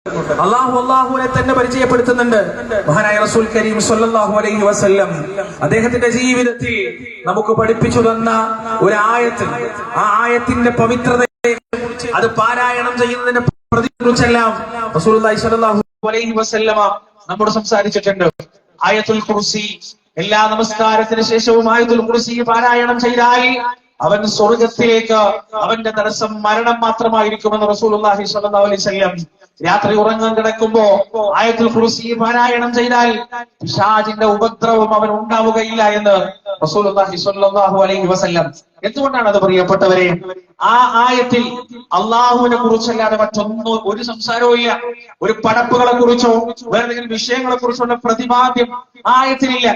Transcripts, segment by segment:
അള്ളാഹുവിനെ തന്നെ പരിചയപ്പെടുത്തുന്നുണ്ട്. മഹാനായ റസൂൽ കരീം സ്വല്ലല്ലാഹു അലൈഹി വസല്ലം അദ്ദേഹത്തിന്റെ ജീവിതത്തിൽ നമുക്ക് പഠിപ്പിച്ചു തന്ന ഒരു ആയത്ത്, ആ ആയത്തിന്റെ പവിത്രതയെ, അത് പാരായണം ചെയ്യുന്നതിനെ പ്രതിയെക്കുറിച്ചെല്ലാം റസൂലുള്ളാഹി സ്വല്ലല്ലാഹു അലൈഹി വസല്ലമ നമ്മോട് സംസാരിച്ചിട്ടുണ്ട്. ആയത്തുൽ കുർസി, എല്ലാ നമസ്കാരത്തിന് ശേഷവും ആയത്തുൽ കുർസി പാരായണം ചെയ്താൽ അവൻ സ്വർഗത്തിലേക്ക്, അവന്റെ തടസ്സം മരണം മാത്രമായിരിക്കുമെന്ന് റസൂലുള്ളാഹി സ്വല്ലല്ലാഹു അലൈഹി വസല്ലം. രാത്രി ഉറങ്ങാൻ കിടക്കുമ്പോ ആയത്തുൽ കുർസി പാരായണം ചെയ്താൽ പിശാചിന്റെ ഉപദ്രവം അവൻ ഉണ്ടാവുകയില്ല എന്ന് റസൂലുള്ളാഹി സ്വല്ലല്ലാഹു അലൈഹി വസല്ലം. എന്തുകൊണ്ടാണ് അത് പ്രിയപ്പെട്ടവരെ? ആ ആയത്തിൽ അള്ളാഹുവിനെ കുറിച്ചല്ലാതെ മറ്റൊന്നും ഒരു സംസാരവും ഇല്ല. ഒരു പടപ്പുകളെ കുറിച്ചോ വേറെന്തെങ്കിലും വിഷയങ്ങളെ കുറിച്ചുള്ള പ്രതിപാദ്യം ആയത്തിലില്ല.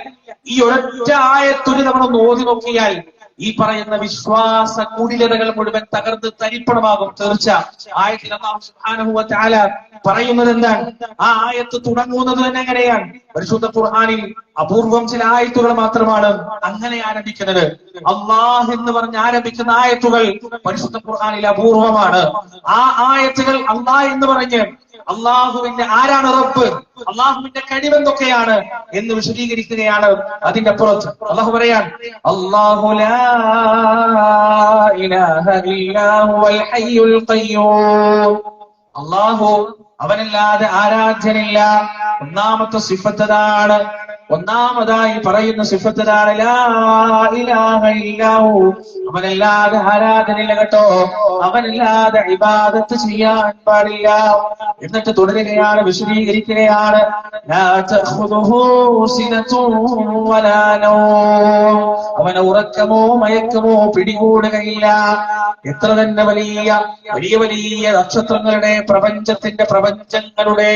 ഈ ഒരൊറ്റ ആയത്തൊരു തവണ ഓതി നോക്കിയാൽ ഈ പറയുന്ന വിശ്വാസ കുടിലതകൾ മുഴുവൻ തകർന്ന് തരിപ്പണമാകും. തീർച്ച ആയത്തിൽ അല്ലാഹു സുബ്ഹാനഹു വ തആല പറയുന്നത് എന്താണ്? ആ ആയത്ത് തുടങ്ങുന്നത് തന്നെ എങ്ങനെയാണ്? പരിശുദ്ധ ഖുർആനിൽ അപൂർവം ചില ആയത്തുകൾ മാത്രമാണ് അങ്ങനെ ആരംഭിക്കുന്നത്. അല്ലാഹ് എന്ന് പറഞ്ഞ് ആരംഭിക്കുന്ന ആയത്തുകൾ പരിശുദ്ധ ഖുർആനിൽ അപൂർവമാണ്. ആ ആയത്തുകൾ അല്ലാഹ് എന്ന് പറഞ്ഞ് അള്ളാഹുവിന്റെ ആരാണ് റബ്ബ്, അള്ളാഹുവിന്റെ കഴിവെന്തൊക്കെയാണ് എന്ന് വിശദീകരിക്കുകയാണ്. അതിന്റെ പുറത്ത് അള്ളാഹു പറയാൻ, അല്ലാഹു ലാ ഇലാഹ ഇല്ലാ ഹുവൽ ഹയ്യുൽ ഖയ്യൂം. അള്ളാഹു, അവനല്ലാതെ ആരാധ്യനില്ല. ഒന്നാമത്തെ സിഫത്തതാണ്, ഒന്നാമതായി പറയുന്ന സിഫത്തതാണ് ലാ ഇലാഹ ഇല്ലാഹു. അവനല്ലാതെ ആരാധനയില്ല കേട്ടോ, അവനല്ലാതെ ഇബാദത്ത് ചെയ്യാൻ പാടില്ല. എന്നിട്ട് തുടരുകയാണ്, വിശദീകരിക്കുകയാണ്, ലാ തഖുദുഹു സിനതുൻ വലാ നൗം. അവന് ഉറക്കമോ മയക്കമോ പിടികൂടുകയില്ല. എത്ര തന്നെ വലിയ വലിയ വലിയ നക്ഷത്രങ്ങളുടെ പ്രപഞ്ചങ്ങളുടെ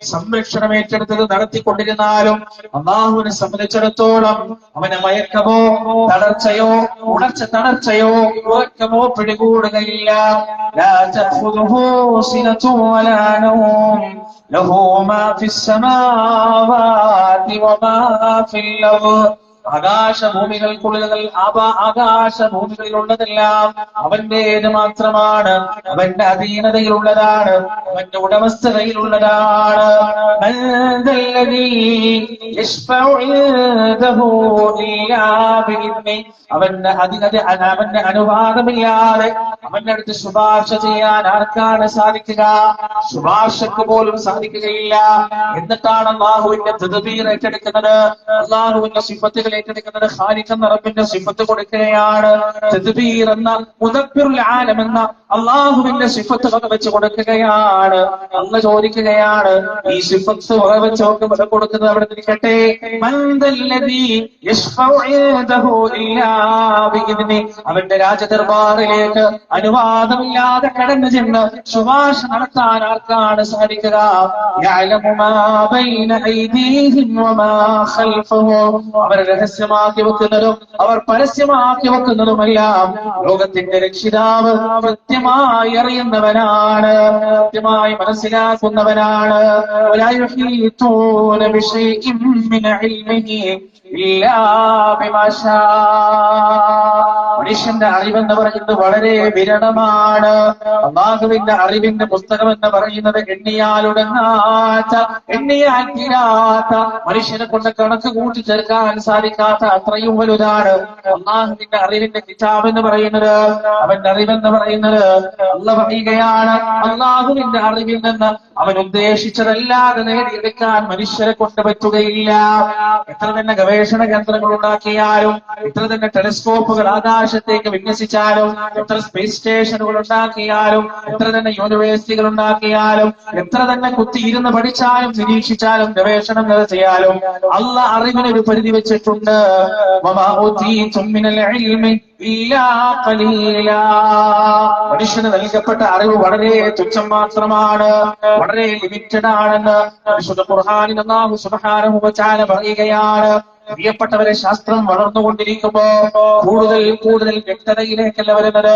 സംരക്ഷണം ഏറ്റെടുത്തത് നടത്തിക്കൊണ്ടിരുന്നാലും അള്ളാഹുവിനെ സംബന്ധിച്ചിടത്തോളം അവന് മയക്കമോ തളർച്ചയോ തളർച്ചയോ ഉറക്കമോ പിടികൂടുകയില്ല. ലാ തഖുദുഹു സിനതുൻ വലാ നൗം ലഹു മാ ഫിസ് സമാവാതി വമാ ഫിൽ അർദ്. ആകാശഭൂമികൾക്കുള്ളതുകൾ, ആകാശഭൂമികളിലുള്ളതെല്ലാം അവന്റേത് മാത്രമാണ്, അവന്റെ അധീനതയിലുള്ളതാണ്, അവന്റെ ഉടമസ്ഥതയിലുള്ളതാണ്. അവന്റെ അനുവാദമില്ലാതെ അവന്റെ അടുത്ത് ശുപാർശ ചെയ്യാൻ ആർക്കാണ് സാധിക്കുക? ശുപാർശക്ക് പോലും സാധിക്കുകയില്ല. എന്നിട്ടാണ് അള്ളാഹുവിന്റെ തദ്ബീർ ഏറ്റെടുക്കുന്നത്, അള്ളാഹുവിന്റെ സിഫത്തുകൾ ഏറ്റെടുക്കുന്നത്. ഖാലിഖ് എന്ന റബ്ബിന്റെ സിഫത്ത് കൊടുക്കുകയാണ്. തദ്ബീർ എന്ന, മുദബ്ബിറുൽ ആലം എന്ന അള്ളാഹുവിന്റെ സിഫത്ത് വകവെച്ച് കൊടുക്കുകയാണ്. അള്ളാഹ് ചോദിക്കുകയാണ്, ഈ സിഫത്ത് വകവെച്ച് കൊടുക്കുന്നത് അവിടെ നിൽക്കട്ടെ, അവന്റെ രാജദർബാറിലേക്ക് അനുവാദമില്ലാതെ കടന്നു ചെന്ന് ശുപാർശ നടത്താൻ ആർക്കാണ് സാധിക്കുക? അവർ രഹസ്യമാക്കി വെക്കുന്നതും അവർ പരസ്യമാക്കി വെക്കുന്നതുമെല്ലാം ലോകത്തിന്റെ രക്ഷിതാവ് കൃത്യമായി അറിയുന്നവനാണ്, കൃത്യമായി മനസ്സിലാക്കുന്നവനാണ്. മനുഷ്യന്റെ അറിവെന്ന് പറയുന്നത് വളരെ വിരളമാണ്. അല്ലാഹുവിന്റെ അറിവിന്റെ പുസ്തകം എന്ന് പറയുന്നത് എണ്ണിയാലുടങ്ങാത്ത, എണ്ണിയാൽ തീരാത്ത, മനുഷ്യനെ കൊണ്ട് കണക്ക് കൂട്ടി ചേർക്കാൻ സാധിക്കാത്ത അത്രയും വലുതാണ് അല്ലാഹുവിന്റെ അറിവിന്റെ കിതാബ് എന്ന് പറയുന്നത്. അവന്റെ അറിവെന്ന് പറയുന്നത് അല്ലാഹ് പറയുകയാണ്, അല്ലാഹുവിന്റെ അറിവിൽ നിന്ന് അവൻ ഉദ്ദേശിച്ചതല്ലാതെ നേടിയെടുക്കാൻ മനുഷ്യരെ കൊണ്ട് പറ്റുകയില്ല. എത്ര തന്നെ ഗവേഷണ കേന്ദ്രങ്ങൾ ഉണ്ടാക്കിയാലും, എത്ര തന്നെ ടെലിസ്കോപ്പുകൾ ആകാശത്തേക്ക് വിന്യസിച്ചാലും, എത്ര സ്പേസ് സ്റ്റേഷനുകൾ ഉണ്ടാക്കിയാലും, എത്ര തന്നെ യൂണിവേഴ്സിറ്റികൾ ഉണ്ടാക്കിയാലും, എത്ര തന്നെ കുത്തിയിരുന്ന് പഠിച്ചാലും നിരീക്ഷിച്ചാലും ഗവേഷണം നടത്തിയാലും അള്ളാഹ് അറിവിന് ഒരു പരിധി വെച്ചിട്ടുണ്ട്. മനുഷ്യന് നൽകപ്പെട്ട അറിവ് വളരെ തുച്ഛം മാത്രമാണ്, വളരെ ലിമിറ്റഡ് ആണെന്ന് വിശുദ്ധ ഖുർആനിൽ അല്ലാഹു സുബ്ഹാനഹു വ തആല പറയുകയാണ്. പ്രിയപ്പെട്ടവരെ, ശാസ്ത്രം വളർന്നുകൊണ്ടിരിക്കുമ്പോ കൂടുതൽ കൂടുതൽ വ്യക്തതയിലേക്കല്ല വരുന്നത്,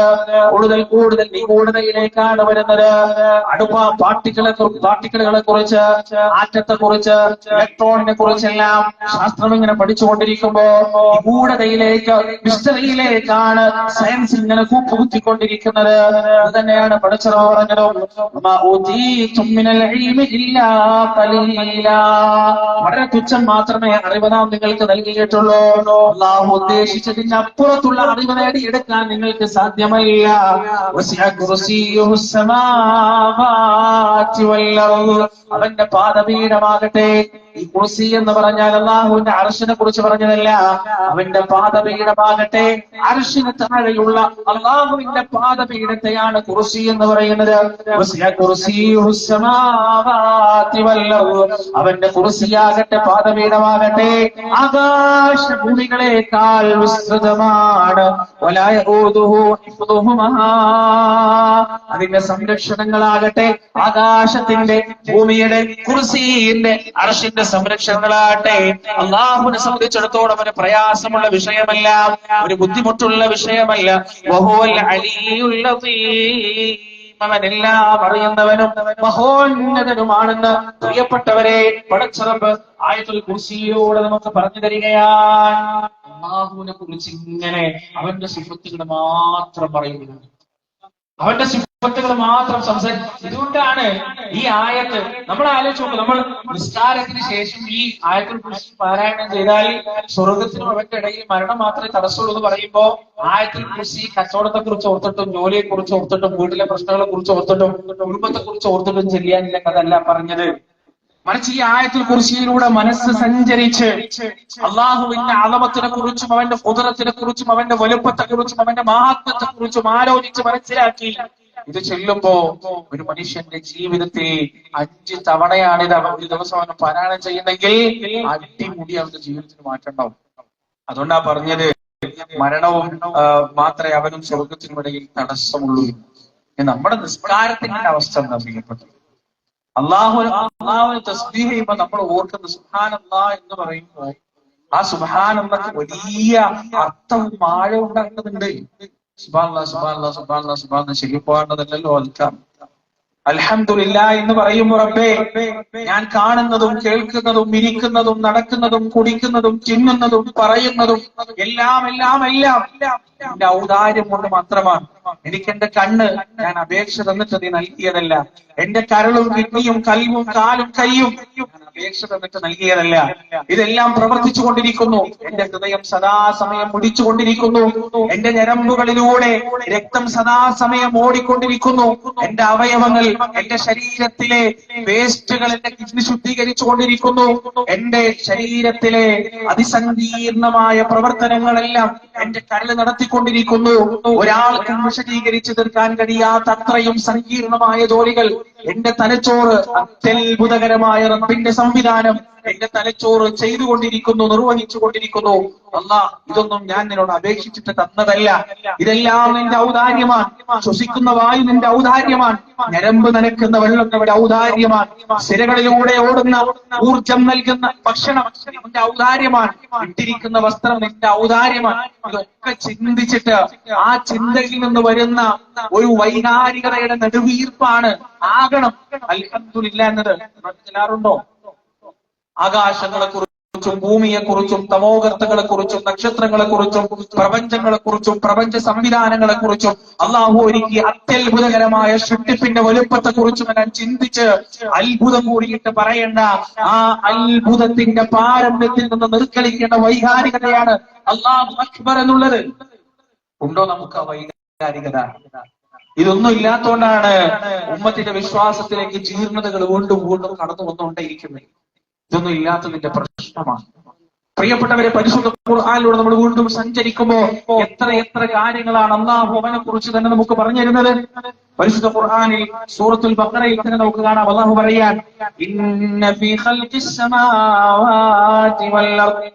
കൂടുതൽ കൂടുതൽ നിഗൂഢതയിലേക്കാണ് വരുന്നത്. പാർട്ടിക്കിളുകളെ കുറിച്ച്, ആറ്റത്തെ കുറിച്ച്, ഇലക്ട്രോണിനെ കുറിച്ചെല്ലാം ശാസ്ത്രം ഇങ്ങനെ പഠിച്ചുകൊണ്ടിരിക്കുമ്പോ നിഗൂഢതയിലേക്ക്, മിസ്റ്ററിയിലേക്കാണ് സയൻസ് ഇങ്ങനെ കൂപ്പുകുത്തിക്കൊണ്ടിരിക്കുന്നത്. അത് തന്നെയാണ് പഠിച്ചത് പറഞ്ഞത്, വളരെ തുച്ഛം മാത്രമേ അറിവ് നാം നിങ്ങൾക്ക് നൽകിയിട്ടുള്ളൂ. അല്ലാഹു ഉദ്ദേശിച്ചതിന് അപ്പുറത്തുള്ള അറിവ് നേടിയെടുക്കാൻ നിങ്ങൾക്ക് സാധ്യമല്ല. അവന്റെ പാദപീഠമാകട്ടെ, ഈ കുർസി എന്ന് പറഞ്ഞാൽ അല്ലാഹുവിന്റെ അർശിനെ കുറിച്ച് പറഞ്ഞതല്ല, അവന്റെ പാദപീഠമാകട്ടെ, അർശിന് താഴെയുള്ള അല്ലാഹുവിന്റെ പാദപീഠത്തെയാണ് കുർസി എന്ന് പറയുന്നത്. അവന്റെ കുർസിയാകട്ടെ, പാദപീഠമാകട്ടെ, ആകാശഭൂമികളെക്കാൾ വിസ്തൃതമാണ്. അതിന്റെ സംരക്ഷണങ്ങളാകട്ടെ, ആകാശത്തിന്റെ, ഭൂമിയുടെ, കുർസിന്റെ, അർശിന്റെ സംരക്ഷണങ്ങളാകട്ടെ അല്ലാഹുവിനെ സംബന്ധിച്ചിടത്തോളം ഒരു പ്രയാസമുള്ള വിഷയമല്ല, ഒരു ബുദ്ധിമുട്ടുള്ള വിഷയമല്ല. വഹുവൽ അലിയുൽ അസീം, അവനെല്ലാം അറിയുന്നവനും മഹോന്നതനുമാണെന്ന് പ്രിയപ്പെട്ടവരെ പടച്ചറബ് ആയത്തുൽ കുർസിയിലൂടെ നമുക്ക് പറഞ്ഞു തരികയാണ്. അല്ലാഹുവിനെ കുറിച്ച് ഇങ്ങനെ അവന്റെ സിഫത്തുകൾ മാത്രം പറയുന്നു, അവന്റെ സിഫത്തുകൾ മാത്രം സംസാരിക്കും. ഇതുകൊണ്ടാണ് ഈ ആയത്ത് നമ്മൾ ആലോചിച്ച് നോക്കും. നമ്മൾ നിസ്കാരത്തിന് ശേഷം ഈ ആയത്തുൽ കുർസി പാരായണം ചെയ്താൽ സ്വർഗത്തിനും അവന്റെ ഇടയിൽ മരണം മാത്രമേ തടസ്സമുള്ളൂ എന്ന് പറയുമ്പോ ആയത്തുൽ കുർസി കച്ചവടത്തെ കുറിച്ച് ഓർത്തിട്ടും, ജോലിയെ കുറിച്ച് ഓർത്തിട്ടും, വീട്ടിലെ പ്രശ്നങ്ങളെ കുറിച്ച് ഓർത്തിട്ടും, കുടുംബത്തെ കുറിച്ച് ഓർത്തിട്ടും ചെയ്യാനില്ല കഥല്ല പറഞ്ഞത്. മറിച്ച് ഈ ആയത്തുൽ കുർസിയിലൂടെ മനസ്സ് സഞ്ചരിച്ച് അള്ളാഹുവിന്റെ അളമത്തിനെ കുറിച്ചും, അവന്റെ ഖുദ്റത്തിനെ കുറിച്ചും, അവന്റെ വലുപ്പത്തെ കുറിച്ചും, അവന്റെ മഹാത്മത്തെ കുറിച്ചും ആലോചിച്ച് മനസ്സിലാക്കി ഇത് ചെല്ലുമ്പോ ഒരു മനുഷ്യന്റെ ജീവിതത്തിൽ 5 തവണയാണ് അവൻ ഒരു ദിവസം അവന് പാരായണം ചെയ്യുന്നെങ്കിൽ അടിമുടി അവന്റെ ജീവിതത്തിന് മാറ്റണ്ടാവും. അതുകൊണ്ടാ പറഞ്ഞത് മരണവും മാത്രമേ അവനും സ്വർഗത്തിനും ഇടയിൽ തടസ്സമുള്ളൂ. നമ്മുടെ നിസ്കാരത്തിന്റെ അവസ്ഥ എന്താ പ്രിയപ്പെട്ടത്? അള്ളാഹുവിനെ തസ്ബീഹ് ചെയ്യുമ്പോ നമ്മൾ ഓർക്കുന്ന സുബ്ഹാനല്ലാഹ് എന്ന് പറയുമ്പോ ആ സുബ്ഹാനല്ലാഹ് വലിയ അർത്ഥവും ആഴവും ഉണ്ടാകുന്നുണ്ട്. സുബ്ഹാനല്ലാഹ് സുബ്ഹാനല്ലാഹ് സുബ്ഹാനല്ലാഹ് സുബ്ഹാനല്ലാഹ് ശരി പോകേണ്ടതല്ലോ. അൽഹംദുലില്ലാ എന്ന് പറയുമ്പോ റബ്ബേ, ഞാൻ കാണുന്നതും കേൾക്കുന്നതും ഇരിക്കുന്നതും നടക്കുന്നതും കുടിക്കുന്നതും തിന്നുന്നതും പറയുന്നതും എല്ലാം എല്ലാം എല്ലാം എന്റെ ഔദാര്യം കൊണ്ട് മാത്രമാണ്. എനിക്ക് എന്റെ കണ്ണ് ഞാൻ അപേക്ഷ തന്നിട്ട് നീ നൽകിയതല്ല. എന്റെ കരളും കിഡ്നിയും കൽവും കാലും കൈയും അപേക്ഷ തന്നിട്ട് നൽകിയതല്ല. ഇതെല്ലാം പ്രവർത്തിച്ചു കൊണ്ടിരിക്കുന്നു. എന്റെ ഹൃദയം സദാസമയം മുടിച്ചുകൊണ്ടിരിക്കുന്നു. എന്റെ ഞരമ്പുകളിലൂടെ രക്തം സദാസമയം ഓടിക്കൊണ്ടിരിക്കുന്നു. എന്റെ അവയവങ്ങൾ, എന്റെ ശരീരത്തിലെ വേസ്റ്റുകൾ എന്റെ കിഡ്നി ശുദ്ധീകരിച്ചു കൊണ്ടിരിക്കുന്നു. എന്റെ ശരീരത്തിലെ അതിസങ്കീർണമായ പ്രവർത്തനങ്ങളെല്ലാം എന്റെ കരൾ നടത്തിക്കൊണ്ടിരിക്കുന്നു. ഒരാൾക്കും വിശദീകരിച്ചു തീർക്കാൻ കഴിയാത്ത അത്രയും സങ്കീർണമായ ജോലികൾ എന്റെ തലച്ചോറ്, അത്യത്ഭുതകരമായ റബ്ബിന്റെ സംവിധാനം എന്റെ തലച്ചോറ് ചെയ്തുകൊണ്ടിരിക്കുന്നു, നിർവഹിച്ചുകൊണ്ടിരിക്കുന്നു. അല്ലാഹ്, ഇതൊന്നും ഞാൻ നിന്നോട് അപേക്ഷിച്ചിട്ട് തന്നതല്ല. ഇതെല്ലാം നിന്റെ ഔദാര്യമാണ്. ശ്വസിക്കുന്ന വായു നിന്റെ ഔദാര്യമാണ്. ഞരമ്പ് നനക്കുന്ന വെള്ളം നിന്റെ ഔദാര്യമാണ്. സിരകളിലൂടെ ഓടുന്ന ഊർജം നൽകുന്ന ഭക്ഷണം നിന്റെ ഔദാര്യമാണ്. ഇട്ടിരിക്കുന്ന വസ്ത്രം നിന്റെ ഔദാര്യമാണ്. ഇതൊക്കെ ചിന്തിച്ചിട്ട് ആ ചിന്തയിൽ നിന്ന് വരുന്ന ഒരു വൈകാരികതയുടെ നെടുവീർപ്പാണ് ആകണം അൽഹംദുലില്ലാഹ് എന്നത്. മനസ്സിലാറുണ്ടോ? ആകാശങ്ങളെ കുറിച്ചും, ഭൂമിയെ കുറിച്ചും, തമോഗർത്തങ്ങളെ കുറിച്ചും, നക്ഷത്രങ്ങളെ കുറിച്ചും, പ്രപഞ്ചങ്ങളെ കുറിച്ചും, പ്രപഞ്ച സംവിധാനങ്ങളെ കുറിച്ചും, അള്ളാഹു ഒരുക്കിയ അത്യത്ഭുതകരമായ സൃഷ്ടിപ്പിന്റെ വലുപ്പത്തെ കുറിച്ചും ഞാൻ ചിന്തിച്ച് അത്ഭുതം കൂടിയിട്ട് പറയേണ്ട ആ അത്ഭുതത്തിന്റെ പാരമ്യത്തിൽ നിന്ന് നിർക്കളിക്കേണ്ട വൈകാരികതയാണ് അല്ലാഹു അക്ബർ എന്നുള്ളത്. ഉണ്ടോ നമുക്ക് ആ വൈകാരികത? ഇതൊന്നും ഇല്ലാത്തതുകൊണ്ടാണ് ഉമ്മത്തിന്റെ വിശ്വാസത്തിലേക്ക് ജീർണതകൾ വീണ്ടും വീണ്ടും കടന്നു വന്നുകൊണ്ടേയിരിക്കുന്നത്. ഇതൊന്നും ഇല്ലാത്തതിന്റെ പ്രശ്നമാണ്. പ്രിയപ്പെട്ടവരെ, പരിശുദ്ധ ഖുർആനിലൂടെ നമ്മൾ വീണ്ടും സഞ്ചരിക്കുമ്പോ എത്ര കാര്യങ്ങളാണ് അല്ലാഹു അവനെ കുറിച്ച് തന്നെ നമുക്ക് പറഞ്ഞു തരുന്നത്. പരിശുദ്ധ ഖുർആനിൽ സൂറത്തുൽ ബഖറയിൽ തന്നെ നമുക്ക് കാണാം. അല്ലാഹു പറയാൻ, ഇന്ന ഫീ ഖൽഖിസ് സമാവാതി വൽ അർദി,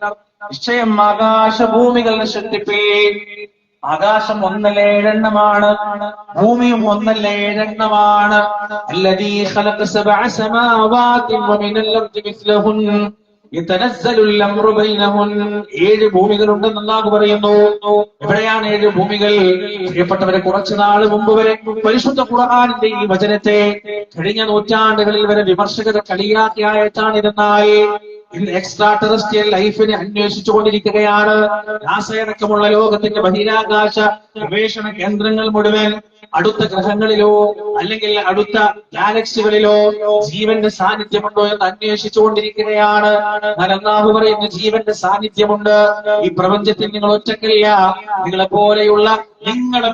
നിശ്ചയം ആകാശഭൂമികളുടെ സൃഷ്ടിപ്പിൽ, ആകാശം 1 എണ്ണമാണ്, ഭൂമിയും 1 എണ്ണമാണ്. അല്ലദീ ഖലഖ സബഅ സമാവാതി വമിനൽ അർദി മിസ്ലഹുൻ, യതനസ്സലുൽ അംറു ബൈനഹുൻ 7 ഭൂമികളുണ്ടെന്ന് അല്ലാഹു പറയുന്നു. എവിടെയാണ് 7 ഭൂമികൾ? പ്രിയപ്പെട്ടവരെ, കുറച്ചു നാൾ മുമ്പ് വരെ പരിശുദ്ധ ഖുർആനിന്റെ ഈ വചനത്തെ കഴിഞ്ഞ നൂറ്റാണ്ടുകളിൽ വരെ വിമർശകർ കളിയാക്കിയ ആയത്താണിതെന്നാൽ ഇന്ന് എക്സ്ട്രാ ടെറസ്ട്രിയൽ ലൈഫിനെ അന്വേഷിച്ചുകൊണ്ടിരിക്കുകയാണ്. നാസയടക്കമുള്ള ലോകത്തിന്റെ ബഹിരാകാശ ഗവേഷണ കേന്ദ്രങ്ങൾ മുഴുവൻ അടുത്ത ഗ്രഹങ്ങളിലോ അല്ലെങ്കിൽ അടുത്ത ഗാലക്സികളിലോ ജീവന്റെ സാന്നിധ്യമുണ്ടോ എന്ന് അന്വേഷിച്ചുകൊണ്ടിരിക്കുകയാണ്. അല്ലാഹു പറയുന്ന ജീവന്റെ സാന്നിധ്യമുണ്ട്. ഈ പ്രപഞ്ചത്തിൽ നിങ്ങൾ ഒറ്റക്കില്ല. നിങ്ങളുടെ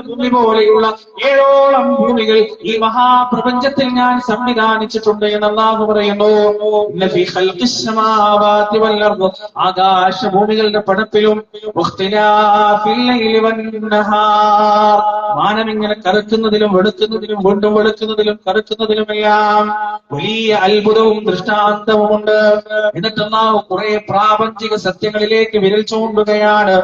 ഭൂമി പോലെയുള്ള 7ഓളം ഭൂമികൾ ഈ മഹാപ്രപഞ്ചത്തിൽ ഞാൻ സംവിധാനിച്ചിട്ടുണ്ട് എന്ന് അല്ലാഹു പറയുന്നു. ആകാശഭൂമികളുടെ പടപ്പിലും മാനമിങ്ങനെ കറുക്കുന്നതിലും വെളുക്കുന്നതിലും വീണ്ടും വെളുക്കുന്നതിലും കറുക്കുന്നതിലുമെല്ലാം വലിയ അത്ഭുതവും ദൃഷ്ടാന്തവുമുണ്ട്. എന്നിട്ട് അല്ലാഹു കുറെ പ്രാപഞ്ചിക സത്യങ്ങളിലേക്ക് വിരൽ ചൂണ്ടുകയാണ്.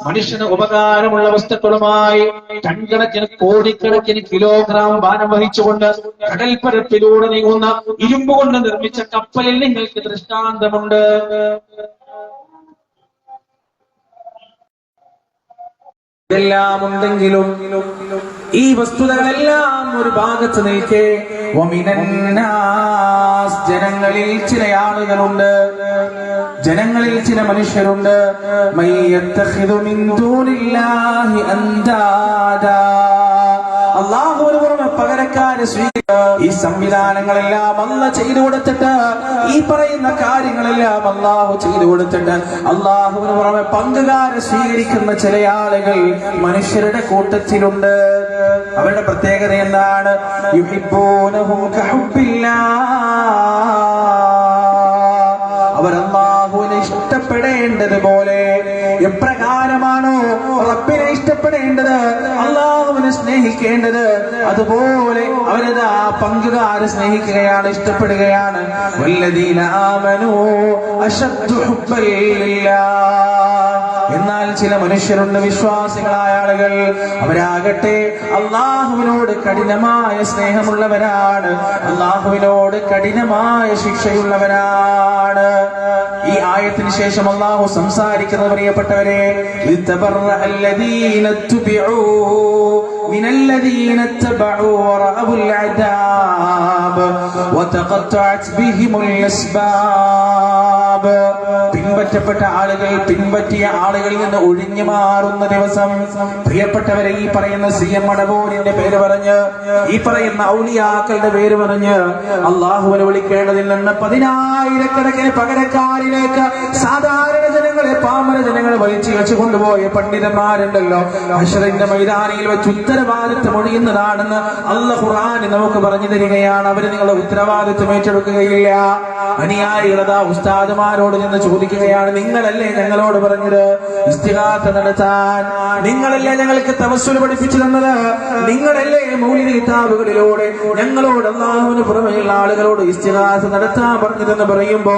മനുഷ്യന് ഉപകാരമുള്ള വസ്തുക്കളുമായി ടൺകണക്കിന് കോടിക്കണക്കിന് കിലോഗ്രാം ഭാരം വഹിച്ചുകൊണ്ട് കടൽപ്പരപ്പിലൂടെ നീങ്ങുന്ന ഇരുമ്പ് കൊണ്ട് നിർമ്മിച്ച കപ്പലിൽ നിങ്ങൾക്ക് ദൃഷ്ടാന്തമുണ്ട്. ഇതെല്ലാം ഉണ്ടെങ്കിലും ഈ വസ്തുതകളെല്ലാം ഒരു ഭാഗത്ത് നിൽക്കെ ജനങ്ങളിൽ ചില ആളുകളുണ്ട്, ജനങ്ങളിൽ ചില മനുഷ്യരുണ്ട്. അല്ലാഹുവിന് പുറമെ പകരക്കാരെ ഈ സംവിധാനങ്ങളെല്ലാം അല്ലാഹു ചെയ്തു കൊടുത്തിട്ട്, ഈ പറയുന്ന കാര്യങ്ങളെല്ലാം അല്ലാഹു ചെയ്തു കൊടുത്തിട്ട് അല്ലാഹുവിന് പുറമെ പങ്കുകാരെ സ്വീകരിക്കുന്ന ചില ആളുകൾ മനുഷ്യരുടെ കൂട്ടത്തിലുണ്ട്. അവരുടെ പ്രത്യേകത എന്താണ്? യുഹിബ്ബൂനഹും കഹുബ്ബില്ലാഹ്. അവർ അല്ലാഹുവിനെ ഇഷ്ടപ്പെടേണ്ടതുപോലെ എപ്രകാരമാണോ റബ്ബിനെ ഇഷ്ടപ്പെടേണ്ടത്, അല്ലാഹുവിനെ സ്നേഹിക്കേണ്ടത്, അതുപോലെ അവരത് ആ പങ്കുകാരെ സ്നേഹിക്കുകയാണ്, ഇഷ്ടപ്പെടുകയാണ്. വല്ലദീന ആമനൂ അശദ്ദു ഹുബ്ബൻ ലില്ലാഹ്. എന്നാൽ ചില മനുഷ്യരുണ്ട്, വിശ്വാസികളായ ആളുകൾ, അവരാകട്ടെ അല്ലാഹുവിനോട് കഠിനമായ സ്നേഹമുള്ളവരാണ്, അല്ലാഹുവിനോട് കഠിനമായ ശിക്ഷയുള്ളവരാണ്. ഈ ആയത്തിന് ശേഷം അല്ലാഹു സംസാരിക്കുന്നത്, പ്രിയപ്പെട്ടവരെ, من الذين اتبعوا ورأوا العذاب وتقطعت بهم الأسباب. പിൻപറ്റപ്പെട്ട ആളുകൾ പിൻപറ്റിയ ആളുകളിൽ നിന്ന് ഒഴിഞ്ഞു മാറുന്ന ദിവസം. പ്രിയപ്പെട്ടവരെ, ഈ പറയുന്ന CM മടവൂരിന്റെ പേര് പറഞ്ഞ്, ഈ പറയുന്ന ഔലിയാക്കളുടെ പേര് പറഞ്ഞ് അല്ലാഹുവിനെ വിളിക്കേണ്ടതിൽ നിന്ന് 10,000-കണക്കിന് പകരക്കാരിലേക്ക് സാധാരണ ജനങ്ങളെ, പാമര ജനങ്ങളെ വലിച്ചു വെച്ച് കൊണ്ടുപോയ പണ്ഡിതന്മാരുണ്ടല്ലോ, ഹശ്റിന്റെ മൈതാനിയിൽ വെച്ച് ഉത്തരവാദിത്വം ഒഴിയുന്നതാണെന്ന് അല്ലാഹു ഖുർആനിൽ നമുക്ക് പറഞ്ഞു തരികയാണ്. അവര് നിങ്ങളുടെ ഉത്തരവാദിത്വം ഏറ്റെടുക്കുകയില്ല. അനുയായികളതാ ഉസ്താദുമാരോട് നിന്ന് ചോദിക്കുകയാണ്, നിങ്ങളല്ലേ ഞങ്ങളോട് പറഞ്ഞത് ഇസ്തിഗാസ നടത്താൻ? നിങ്ങളല്ലേ ഞങ്ങൾക്ക് തവസ്സുൽ പഠിപ്പിച്ചു തന്നത്? നിങ്ങളല്ലേ മൗലിദ് കിതാബുകളിലൂടെ ഞങ്ങളോട് അല്ലാഹുവിന് പുറമെയുള്ള ആളുകളോട് ഇസ്തിഗാസ നടത്താൻ പറഞ്ഞതെന്ന് പറയുമ്പോ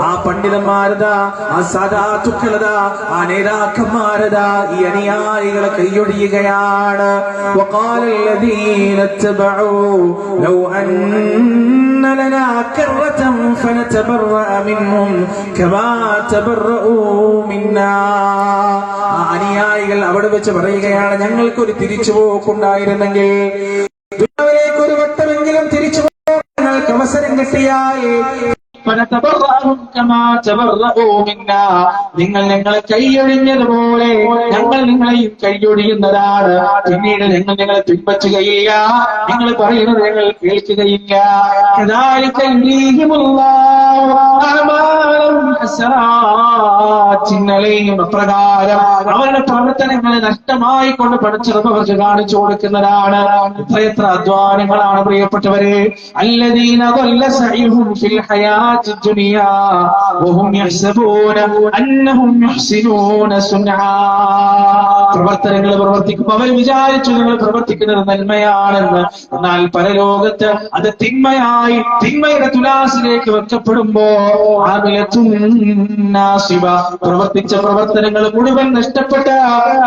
ആ പണ്ഡിതന്മാരതാ, ആ സാദാത്തുക്കളതാ, ആ നേതാക്കന്മാരതാ ഈ അനുയായികളെ കൈയൊടിയുകയാണ്. وقال الذين اتبعوا لو أن لنا كرة فنتبرأ منهم كما تبرؤوا منا. അനുയായികൾ അവിടെ വെച്ച് പറയുകയാണ്, ഞങ്ങൾക്കൊരു തിരിച്ചുപോക്കുണ്ടായിരുന്നെങ്കിൽ, ദുനിയാവിലേക്ക് ഒരു വട്ടമെങ്കിലും തിരിച്ചു ഞങ്ങൾക്ക് അവസരം കിട്ടിയാൽ നിങ്ങൾ ഞങ്ങളെ കൈയൊഴിഞ്ഞതുപോലെ ഞങ്ങൾ നിങ്ങളെയും കൈയൊഴിയുന്നതാണ്. പിന്നീട് ഞങ്ങൾ നിങ്ങളെ പിൻപറ്റുകയില്ല, നിങ്ങൾ പറയുന്നത് ഞങ്ങൾ കേൾക്കുകയില്ല. ചിഹ്നലെയും അപ്രകാരം അവരുടെ പ്രവർത്തനങ്ങളെ നഷ്ടമായി കൊണ്ട് പഠിച്ചത് അവർക്ക് കാണിച്ചു കൊടുക്കുന്നതാണ്. എത്ര അധ്വാനങ്ങളാണ് പ്രിയപ്പെട്ടവരെ. അല്ലദീന ضل سعيهم في الحياة الدنيا وهم يحسبون أنهم يحسنون صنعا. പ്രവർത്തനങ്ങൾ പ്രവർത്തിക്കുമ്പോൾ അവർ വിചാരിച്ചു നിങ്ങൾ പ്രവർത്തിക്കുന്നത് നന്മയാണെന്ന്. എന്നാൽ പരലോകത്ത് അത് തിന്മയായി തിന്മയുടെ തുലാസിലേക്ക് വെക്കപ്പെടുമ്പോ പ്രവർത്തിച്ച പ്രവർത്തനങ്ങൾ മുഴുവൻ നഷ്ടപ്പെട്ട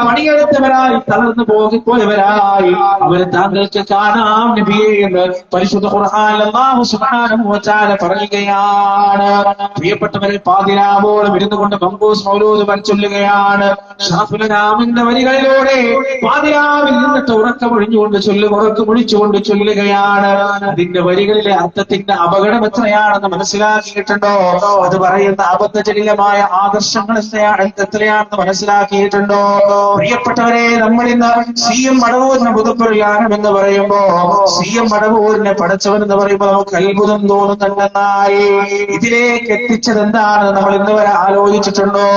പണിയെടുത്തവരായി തളർന്നു പോയവരായി അവർ താങ്കൾക്ക് കാണാം നബിയെ എന്ന് പരിശുദ്ധ ഖുർആനിൽ അല്ലാഹു സുബ്ഹാനഹു വ തആല പറയുകയാണ്. പ്രിയപ്പെട്ടവരെ, പാതിരാവോളം ഇരുന്നുകൊണ്ട് മംഗൂസ് മൗലൂദ് ചൊല്ലുകയാണ്. ഷറഫുൽ-അനാമിന്റെ വരികളിലൂടെ പാതിരാവിൽ നിന്നിട്ട് ഉറക്കമൊഴിഞ്ഞുകൊണ്ട് ഉറക്കമൊഴിച്ചുകൊണ്ട് ചൊല്ലുകയാണ്. അതിന്റെ വരികളിലെ അർത്ഥത്തിന്റെ അപകടം എത്രയാണെന്ന് മനസ്സിലാക്കിയിട്ടുണ്ടോ? അത് പറയുന്ന അബദ്ധജടിലമായ ആദർശങ്ങൾ എത്രയാണെന്ന് മനസ്സിലാക്കിയിട്ടുണ്ടോ? പ്രിയപ്പെട്ടവരെ, നമ്മൾ ഇന്ന് CM മടവൂരിനെ പുതുപ്പുറയാനം എന്ന് പറയുമ്പോ CM മടവൂരിനെ പടച്ചവൻ എന്ന് പറയുമ്പോൾ നമുക്ക് അത്ഭുതം തോന്നുന്നുണ്ടെന്നായി. ഇതിലേക്ക് എത്തിച്ചത് എന്താണെന്ന് നമ്മൾ ഇന്ന് വരെ ആലോചിച്ചിട്ടുണ്ടോ?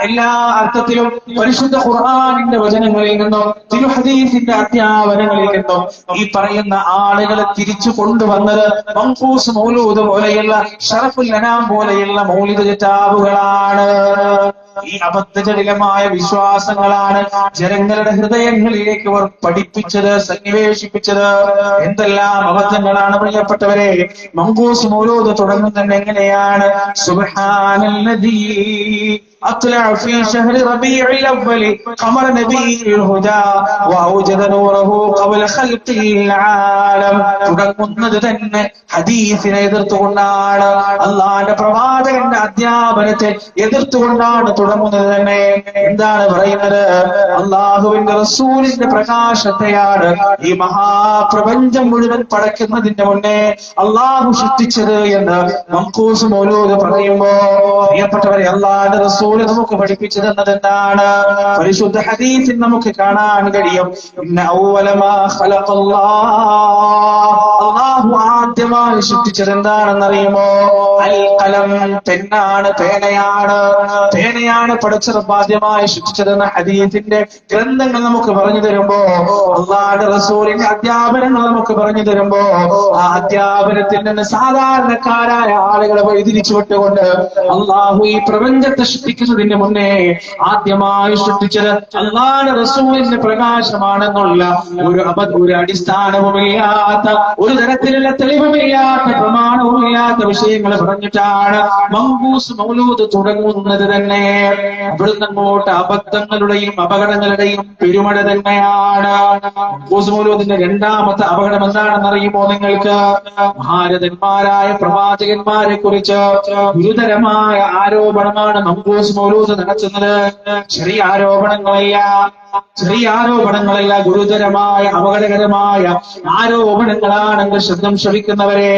എല്ലാ അർത്ഥത്തിലും പരിശുദ്ധ ഖുർആനിന്റെ വചനങ്ങളിൽ നിന്നും തിരുഹദീസിന്റെ അധ്യാപനങ്ങളിൽ നിന്നും ഈ പറയുന്ന ആളുകളെ തിരിച്ചു കൊണ്ടുവന്നത് മംഫൂസ് മൗലൂദ് പോലെയുള്ള ഷറഫുൽ-അനാം പോലെയുള്ള മൗലിദ് കിതാബുകളാണ്. ഈ അബദ്ധജടിലമായ വിശ്വാസങ്ങളാണ് ജനങ്ങളുടെ ഹൃദയങ്ങളിലേക്ക് അവർ പഠിപ്പിച്ചത്, സന്നിവേശിപ്പിച്ചത്. എന്തെല്ലാം അബദ്ധങ്ങളാണ് പ്രിയപ്പെട്ടവരെ. മംഗൂസ് മൗലൂദ് തുടങ്ങുന്നത് എങ്ങനെയാണ്? സുബ്ഹാനല്ലദീ أطلع في شهر ربيع الأول قمر نبي الهدى وأوجد نوره قبل خلق العالم. തുടങ്ങുന്നത് തന്നെ ഹദീസിനെ എതിർത്തുകൊണ്ടാണ്, അള്ളാന്റെ പ്രവാചകന്റെ അധ്യാപനത്തെ എതിർത്തുകൊണ്ടാണ് തുടങ്ങുന്നത് തന്നെ. എന്താണ് പറയുന്നത്? അള്ളാഹുവിന്റെ റസൂലിന്റെ പ്രകാശത്തെയാണ് ഈ മഹാപ്രപഞ്ചം മുഴുവൻ പടക്കുന്നതിന്റെ മുന്നേ അള്ളാഹു സൃഷ്ടിച്ചത് എന്ന് മംഖൂസ് മൗലൂദ് പറയുമ്പോ പ്രിയപ്പെട്ടവരെ, അള്ളാന്റെ റസൂൽ നമുക്ക് പഠിപ്പിച്ചു തന്നത് എന്താണ്? പരിശുദ്ധ ഹദീസിൽ നമുക്ക് കാണാൻ കഴിയും. അല്ലാഹു ആദ്യമായി സൃഷ്ടിച്ചത് എന്താണെന്നറിയുമോ? അൽ ഖലം, പെണ്ണാണ്, പേനയാണ് പടച്ചറബ് ആദ്യമായി സൃഷ്ടിച്ചതെന്ന് ഹദീസിന്റെ ഗ്രന്ഥങ്ങൾ നമുക്ക് പറഞ്ഞു തരുമ്പോ, അല്ലാഹുവിന്റെ റസൂലിന്റെ അധ്യാപനങ്ങൾ നമുക്ക് പറഞ്ഞു തരുമ്പോ, ആ അധ്യാപനത്തിൽ നിന്ന് സാധാരണക്കാരായ ആളുകളെ വഴിതിരിച്ചു വിട്ടുകൊണ്ട് അള്ളാഹു ഈ പ്രപഞ്ചത്തെ സൃഷ്ടിക്കുന്നതിന് മുന്നേ ആദ്യമായി സൃഷ്ടിച്ചത് അല്ലാഹുവിന്റെ റസൂലിന്റെ പ്രകാശമാണെന്നുള്ള ഒരു അടിസ്ഥാനവുമില്ലാത്ത, ഒരു തരത്തിലുള്ള തെളിവുമില്ലാത്ത, പ്രമാണവുമില്ലാത്ത വിഷയങ്ങൾ പറഞ്ഞിട്ടാണ് മംഗൂസ് മൗലൂദ് തുടങ്ങുന്നത് തന്നെ. അവിടുന്ന് അങ്ങോട്ട് അബദ്ധങ്ങളുടെയും അപകടങ്ങളുടെയും പെരുമഴ തന്നെയാണ്. മംഗൂസ് മൗലൂദിന്റെ രണ്ടാമത്തെ അപകടം എന്താണെന്ന് അറിയുമോ നിങ്ങൾക്ക്? ഭാരതന്മാരായ പ്രവാചകന്മാരെ കുറിച്ച് ഗുരുതരമായ ആരോപണമാണ് മംഗൂസ് മൗലൂദ് നടത്തുന്നത്. ചെറിയ ആരോപണങ്ങളല്ല, ഗുരുതരമായ അപകടകരമായ ആരോപണങ്ങളാണെങ്കിൽ ശബ്ദം ശ്രവിക്കുന്നവരെ,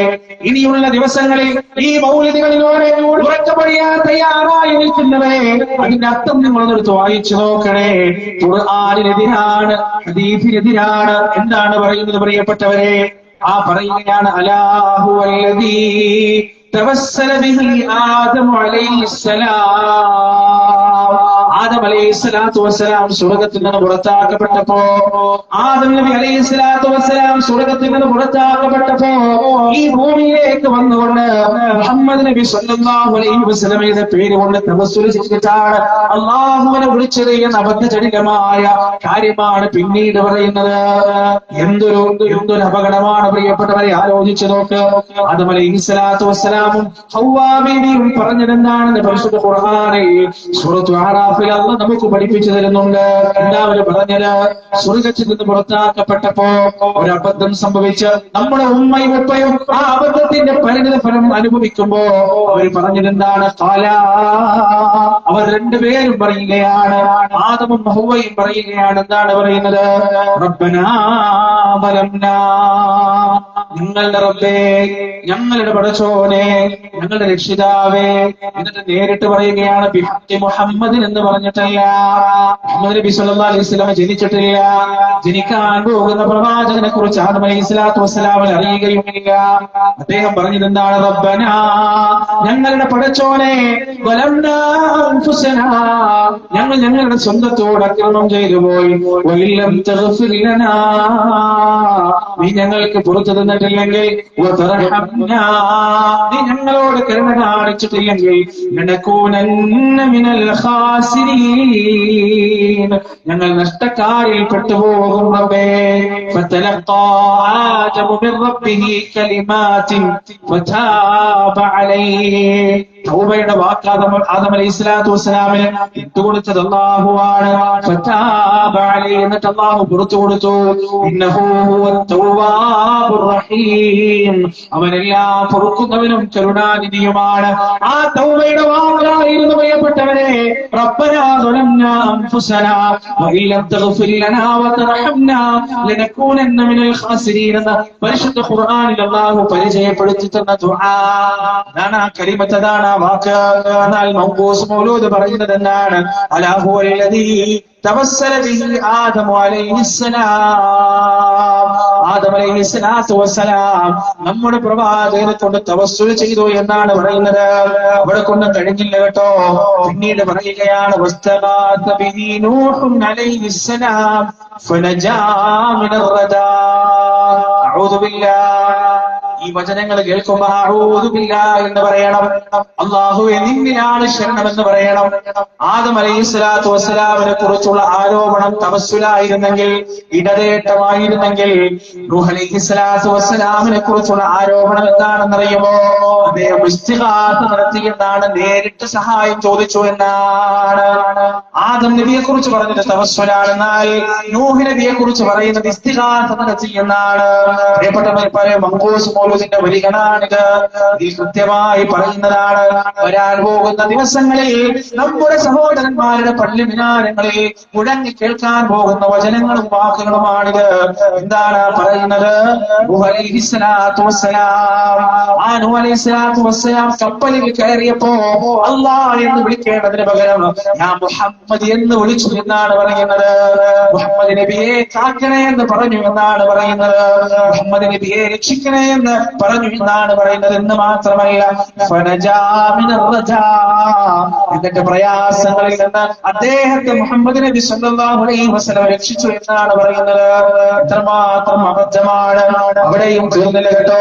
ഇനിയുള്ള ദിവസങ്ങളിൽ ഈ മൗലിദുകളിലൂടെ ഉറക്കമൊഴിയാൻ തയ്യാറായി നിൽക്കുന്നവരെ, അതിന്റെ അർത്ഥം നിങ്ങളൊന്നെടുത്ത് വായിച്ചു നോക്കണേ. ഖുർആനിനെതിരാണ്, ഹദീസിനെതിരാണ്. എന്താണ് പറയുന്നത് പ്രിയപ്പെട്ടവരെ? ആ പറയുകയാണ്, അലാഹു വല്ലദീ തവസ്സല ബിഹി ആദം അലൈഹിസ്സലാം. ആദം അലൈഹിസ്സലാത്തു വസ്സലാം സ്വർഗ്ഗത്തിൽ നിന്ന് പുറത്താക്കപ്പെട്ടപ്പോ, ആദം നബി അലൈഹിസ്സലാത്തു വസ്സലാം സ്വർഗ്ഗത്തിൽ നിന്ന് പുറത്താക്കപ്പെട്ടപ്പോ ഈ ഭൂമിയിലേക്ക് വന്നുകൊണ്ട് മുഹമ്മദ് നബി സ്വല്ലല്ലാഹു അലൈഹി വസല്ലമയുടെ പേര് കൊണ്ട് തവസ്സുൽ ചെയ്തിട്ടാണ് അള്ളാഹുവിനെ വിളിച്ചത് എന്ന അബദ്ധജടിലമായ കാര്യമാണ് പിന്നീട് പറയുന്നത്. എന്തൊരു അപകടമാണ് പ്രിയപ്പെട്ടവരെ, ആലോചിച്ചു നോക്ക്. ആദം അലൈഹിസ്സലാത്തു വസ്സലാമും ഹവ്വാ ബീവിയും പറഞ്ഞതെന്താണെന്ന് പരിശുദ്ധ ഖുർആനിൽ സൂറത്തുൽ അറാഫിൽ അല്ലാഹു നമുക്ക് പഠിപ്പിച്ചു തരുന്നുണ്ട്. എല്ലാവരും പറഞ്ഞത്, സ്വർഗ്ഗത്തിൽ നിന്ന് പുറത്താക്കപ്പെട്ടപ്പോ ഒരു അബദ്ധം സംഭവിച്ച് നമ്മുടെ ഉമ്മയും ഉപ്പയും ആ അബദ്ധത്തിന്റെ പരിണിത ഫലം അനുഭവിക്കുമ്പോ അവർ പറഞ്ഞതെന്താണ്? അവർ രണ്ടുപേരും പറയുകയാണ്, ആദമും ഹവ്വയും പറയുകയാണ്. എന്താണ് പറയുന്നത്? റബ്ബനാ ബലംനാ, ഞങ്ങളുടെ റബ്ബേ, ഞങ്ങളുടെ പടച്ചോനെ, ഞങ്ങളുടെ രക്ഷിതാവേ. എന്നിട്ട് നേരിട്ട് പറയുകയാണ്, ബിഹഖി മുഹമ്മദിൻ എന്ന് പറഞ്ഞിട്ടല്ല. മുഹമ്മദ് നബി സല്ലല്ലാഹു അലൈഹി വസല്ലം ജനിച്ചിട്ടില്ല. ജനിക്കാൻ പോകുന്ന പ്രവാചകനെ കുറിച്ച് ആദം അലൈഹിസ്സലാത്തു വസ്സലാമിന് അറിയുകയുമില്ല. അദ്ദേഹം പറഞ്ഞത് എന്താണ്? റബ്ബനാ, ഞങ്ങളുടെ പടച്ചോനെ, വലംനാ അൻഫുസനാ, ഞങ്ങളുടെ സ്വന്തത്തോട് അക്രമം ചെയ്തു പോയി. വഇല്ലം തഗ്ഫിർ ലനാ, നീ ഞങ്ങൾക്ക് പുറത്തു തന്നിട്ടില്ലെങ്കിൽ, വതർഹംനാ, നീ ഞങ്ങളോട് കരുണ കാണിച്ചിട്ടില്ലെങ്കിൽ, ലനകൂനന്ന മിനൽ ഖാസിരീൻ, ഞങ്ങൾ നഷ്ടക്കാരിൽ പെട്ടുപോകും റബ്ബേ. ഫതലഖാ ആദമു മിർ റബ്ബിഹി കലിമാത്തിൻ ഫതാബ അലൈഹി, തൗബയുടെ വാക്ക് ആദം അലൈഹിസ്സലാത്തു വസ്സലാമിന് ഇട്ടുകൊടുത്തത് അല്ലാഹുവാണ്. ഫതാബ അലൈഹി, എന്നിട്ട് അല്ലാഹു പുറത്തു കൊടുത്തു. ഇന്നഹു തൗവാബുർ റഹീം, അവനെല്ലാം പൊറുക്കുന്നവനും കരുണാനിധിയുമാണ്. ആ തൗബയുടെ വാക്കായിരുന്നു പ്രിയപ്പെട്ടവരെ, റബ്ബനാ ളലംനാ അൻഫുസനാ വഇല്ലം തഗ്ഫിർ ലനാ വതർഹംനാ ലനകൂനന്ന മിനൽ ഖാസിരീൻ എന്ന പരിശുദ്ധ ഖുർആനിൽ അല്ലാഹു പരിചയപ്പെടുത്തി തന്ന ദുആ. അതാണ് ആ കലിമത്ത്, അതാണ് ആ വാക്ക്. എന്നാൽ മൗഖൂസ് മൗലൂദ് പറയുന്നത് എന്താണ്? അലാ ഹുവല്ലദീ തവസ്സല ബിഹി ആദം അലൈഹിസ്സലാം, ആദം അലൈഹിസ്സലാത്തു വസ്സലാം നമ്മുടെ പ്രവാചകനെ കൊണ്ട് തവസ്സുൽ ചെയ്തു എന്നാണ് പറയുന്നത്. അവിടെ കൊണ്ട് കഴിഞ്ഞില്ല കേട്ടോ, പിന്നീട് പറയുകയാണ് വസ്തഗാത ബിഹി നൂഹ് അലൈഹിസ്സലാം ഫനജാ മിനർ റദാ. അഊദു ബില്ലാഹ്. ഈ വചനങ്ങൾ കേൾക്കുമ്പോൾ അഊദു ബില്ലാഹ് എന്ന് പറയണം. അല്ലാഹുവേ നിന്നിലാണ് ശരണമെന്ന് പറയണം. ആദം അലൈഹിസ്സലാത്തു വസ്സലാമിനെ കുറിച്ചുള്ള ആരോപണം തവസ്സുലായിരുന്നെങ്കിൽ, ഇടതേട്ടമായിരുന്നെങ്കിൽ, നൂഹ് അലൈഹിസ്സലാത്തു വസ്സലാമിനെ കുറിച്ചുള്ള ആരോപണം എന്താണെന്നറിയുമോ? അദ്ദേഹം ഇസ്തിഗാസ നടത്തി എന്നാണ്, നേരിട്ട് സഹായം ചോദിച്ചു എന്നാണ്. ആദം നബിയെ കുറിച്ച് പറഞ്ഞത് തവസ്സുലാണെന്നാൽ നൂഹ് നബിയെ കുറിച്ച് പറയുന്നത് ഇസ്തിഗാസ നടത്തി എന്നാണ്. പ്രിയപ്പെട്ടവരെ, പല മങ്കൂസ് മൗലൂദിന്റെ വരികളാണിത്. ഇതിൽ കൃത്യമായി പറയുന്നതാണ്, വരാൻ പോകുന്ന ദിവസങ്ങളിൽ നമ്മുടെ സഹോദരന്മാരുടെ പള്ളി മിനാരങ്ങളിൽ മുഴങ്ങി കേൾക്കാൻ പോകുന്ന വചനങ്ങളും വാക്കുകളുമാണിത്. എന്താണ് പറയുന്നത്? നൂഹ് അലൈഹിസ്സലാത്തു വസ്സലാം, ആ നൂഹ് അലൈഹിസ്സലാത്തു വസ്സലാം കപ്പലിൽ കയറിയപ്പോ അല്ലാഹ് എന്ന് വിളിക്കേണ്ടതിന് പകരം യാ മുഹമ്മദ് എന്ന് വിളിച്ചു എന്നാണ് പറയുന്നത്. മുഹമ്മദ് നബിയെ കാക്കണേ എന്ന് പറഞ്ഞു എന്നാണ് പറയുന്നത്. മുഹമ്മദ് നബിയെ രക്ഷിക്കണേ എന്ന് പറഞ്ഞു എന്നാണ് പറയുന്നത്. എന്ന് മാത്രമല്ല ഫനജാ മിനർ റജാ, എന്നിട്ട് പ്രയാസങ്ങളിൽ നിന്ന് അദ്ദേഹത്തെ മുഹമ്മദ് നബി സല്ലല്ലാഹു അലൈഹി വസല്ലം രക്ഷിച്ചു എന്നാണ് പറയുന്നത്. എത്രമാത്രം അബദ്ധമാണ്. അവിടെയും തീർന്നില്ല കേട്ടോ.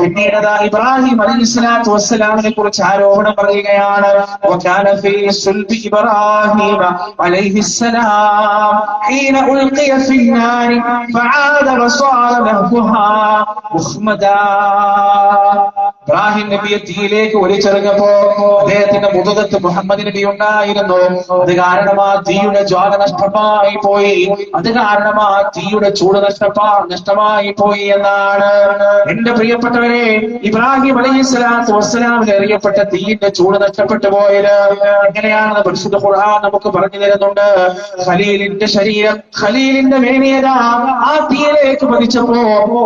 പിന്നീട് ഇബ്രാഹിം അലൈഹിസ്സലാത്തു വസ്സലാമിനെ കുറിച്ച് ആരോപണം പറയുകയാണ്. വകാന ഫീ സുൽബി ഇബ്രാഹിം അലൈഹിസ്സലാം ഹീന ഉൽഖിയ ഫിന്നാരി ഫആദ വസാറ ലഹുഹാ മുഹമ്മദാ. ഇബ്രാഹിം നബിയെ തീയിലേക്ക് വലിച്ചെറിഞ്ഞപ്പോ അദ്ദേഹത്തിന്റെ മുഖത്ത് മുഹമ്മദ് നബി ഉണ്ടായിരുന്നു. അത് കാരണം ആ തീയുടെ ജ്വാല നഷ്ടമായി പോയി, അത് കാരണം ആ തീയുടെ ചൂട് നഷ്ടമായി പോയി എന്നാണ്. എന്റെ പ്രിയപ്പെട്ടവരെ, ഇബ്രാഹിം അലൈഹിസ്സലാത്തു വസ്സലാമിന് എറിയപ്പെട്ട തീയിന്റെ ചൂട് നഷ്ടപ്പെട്ടു പോയത് എങ്ങനെയാണെന്ന് പരിശുദ്ധ ഖുർആൻ നമുക്ക് പറഞ്ഞു തരുന്നുണ്ട്. ഖലീലിന്റെ ശരീരം, ഖലീലിന്റെ മേനിയത ആ തീയിലേക്ക് പതിച്ചപ്പോ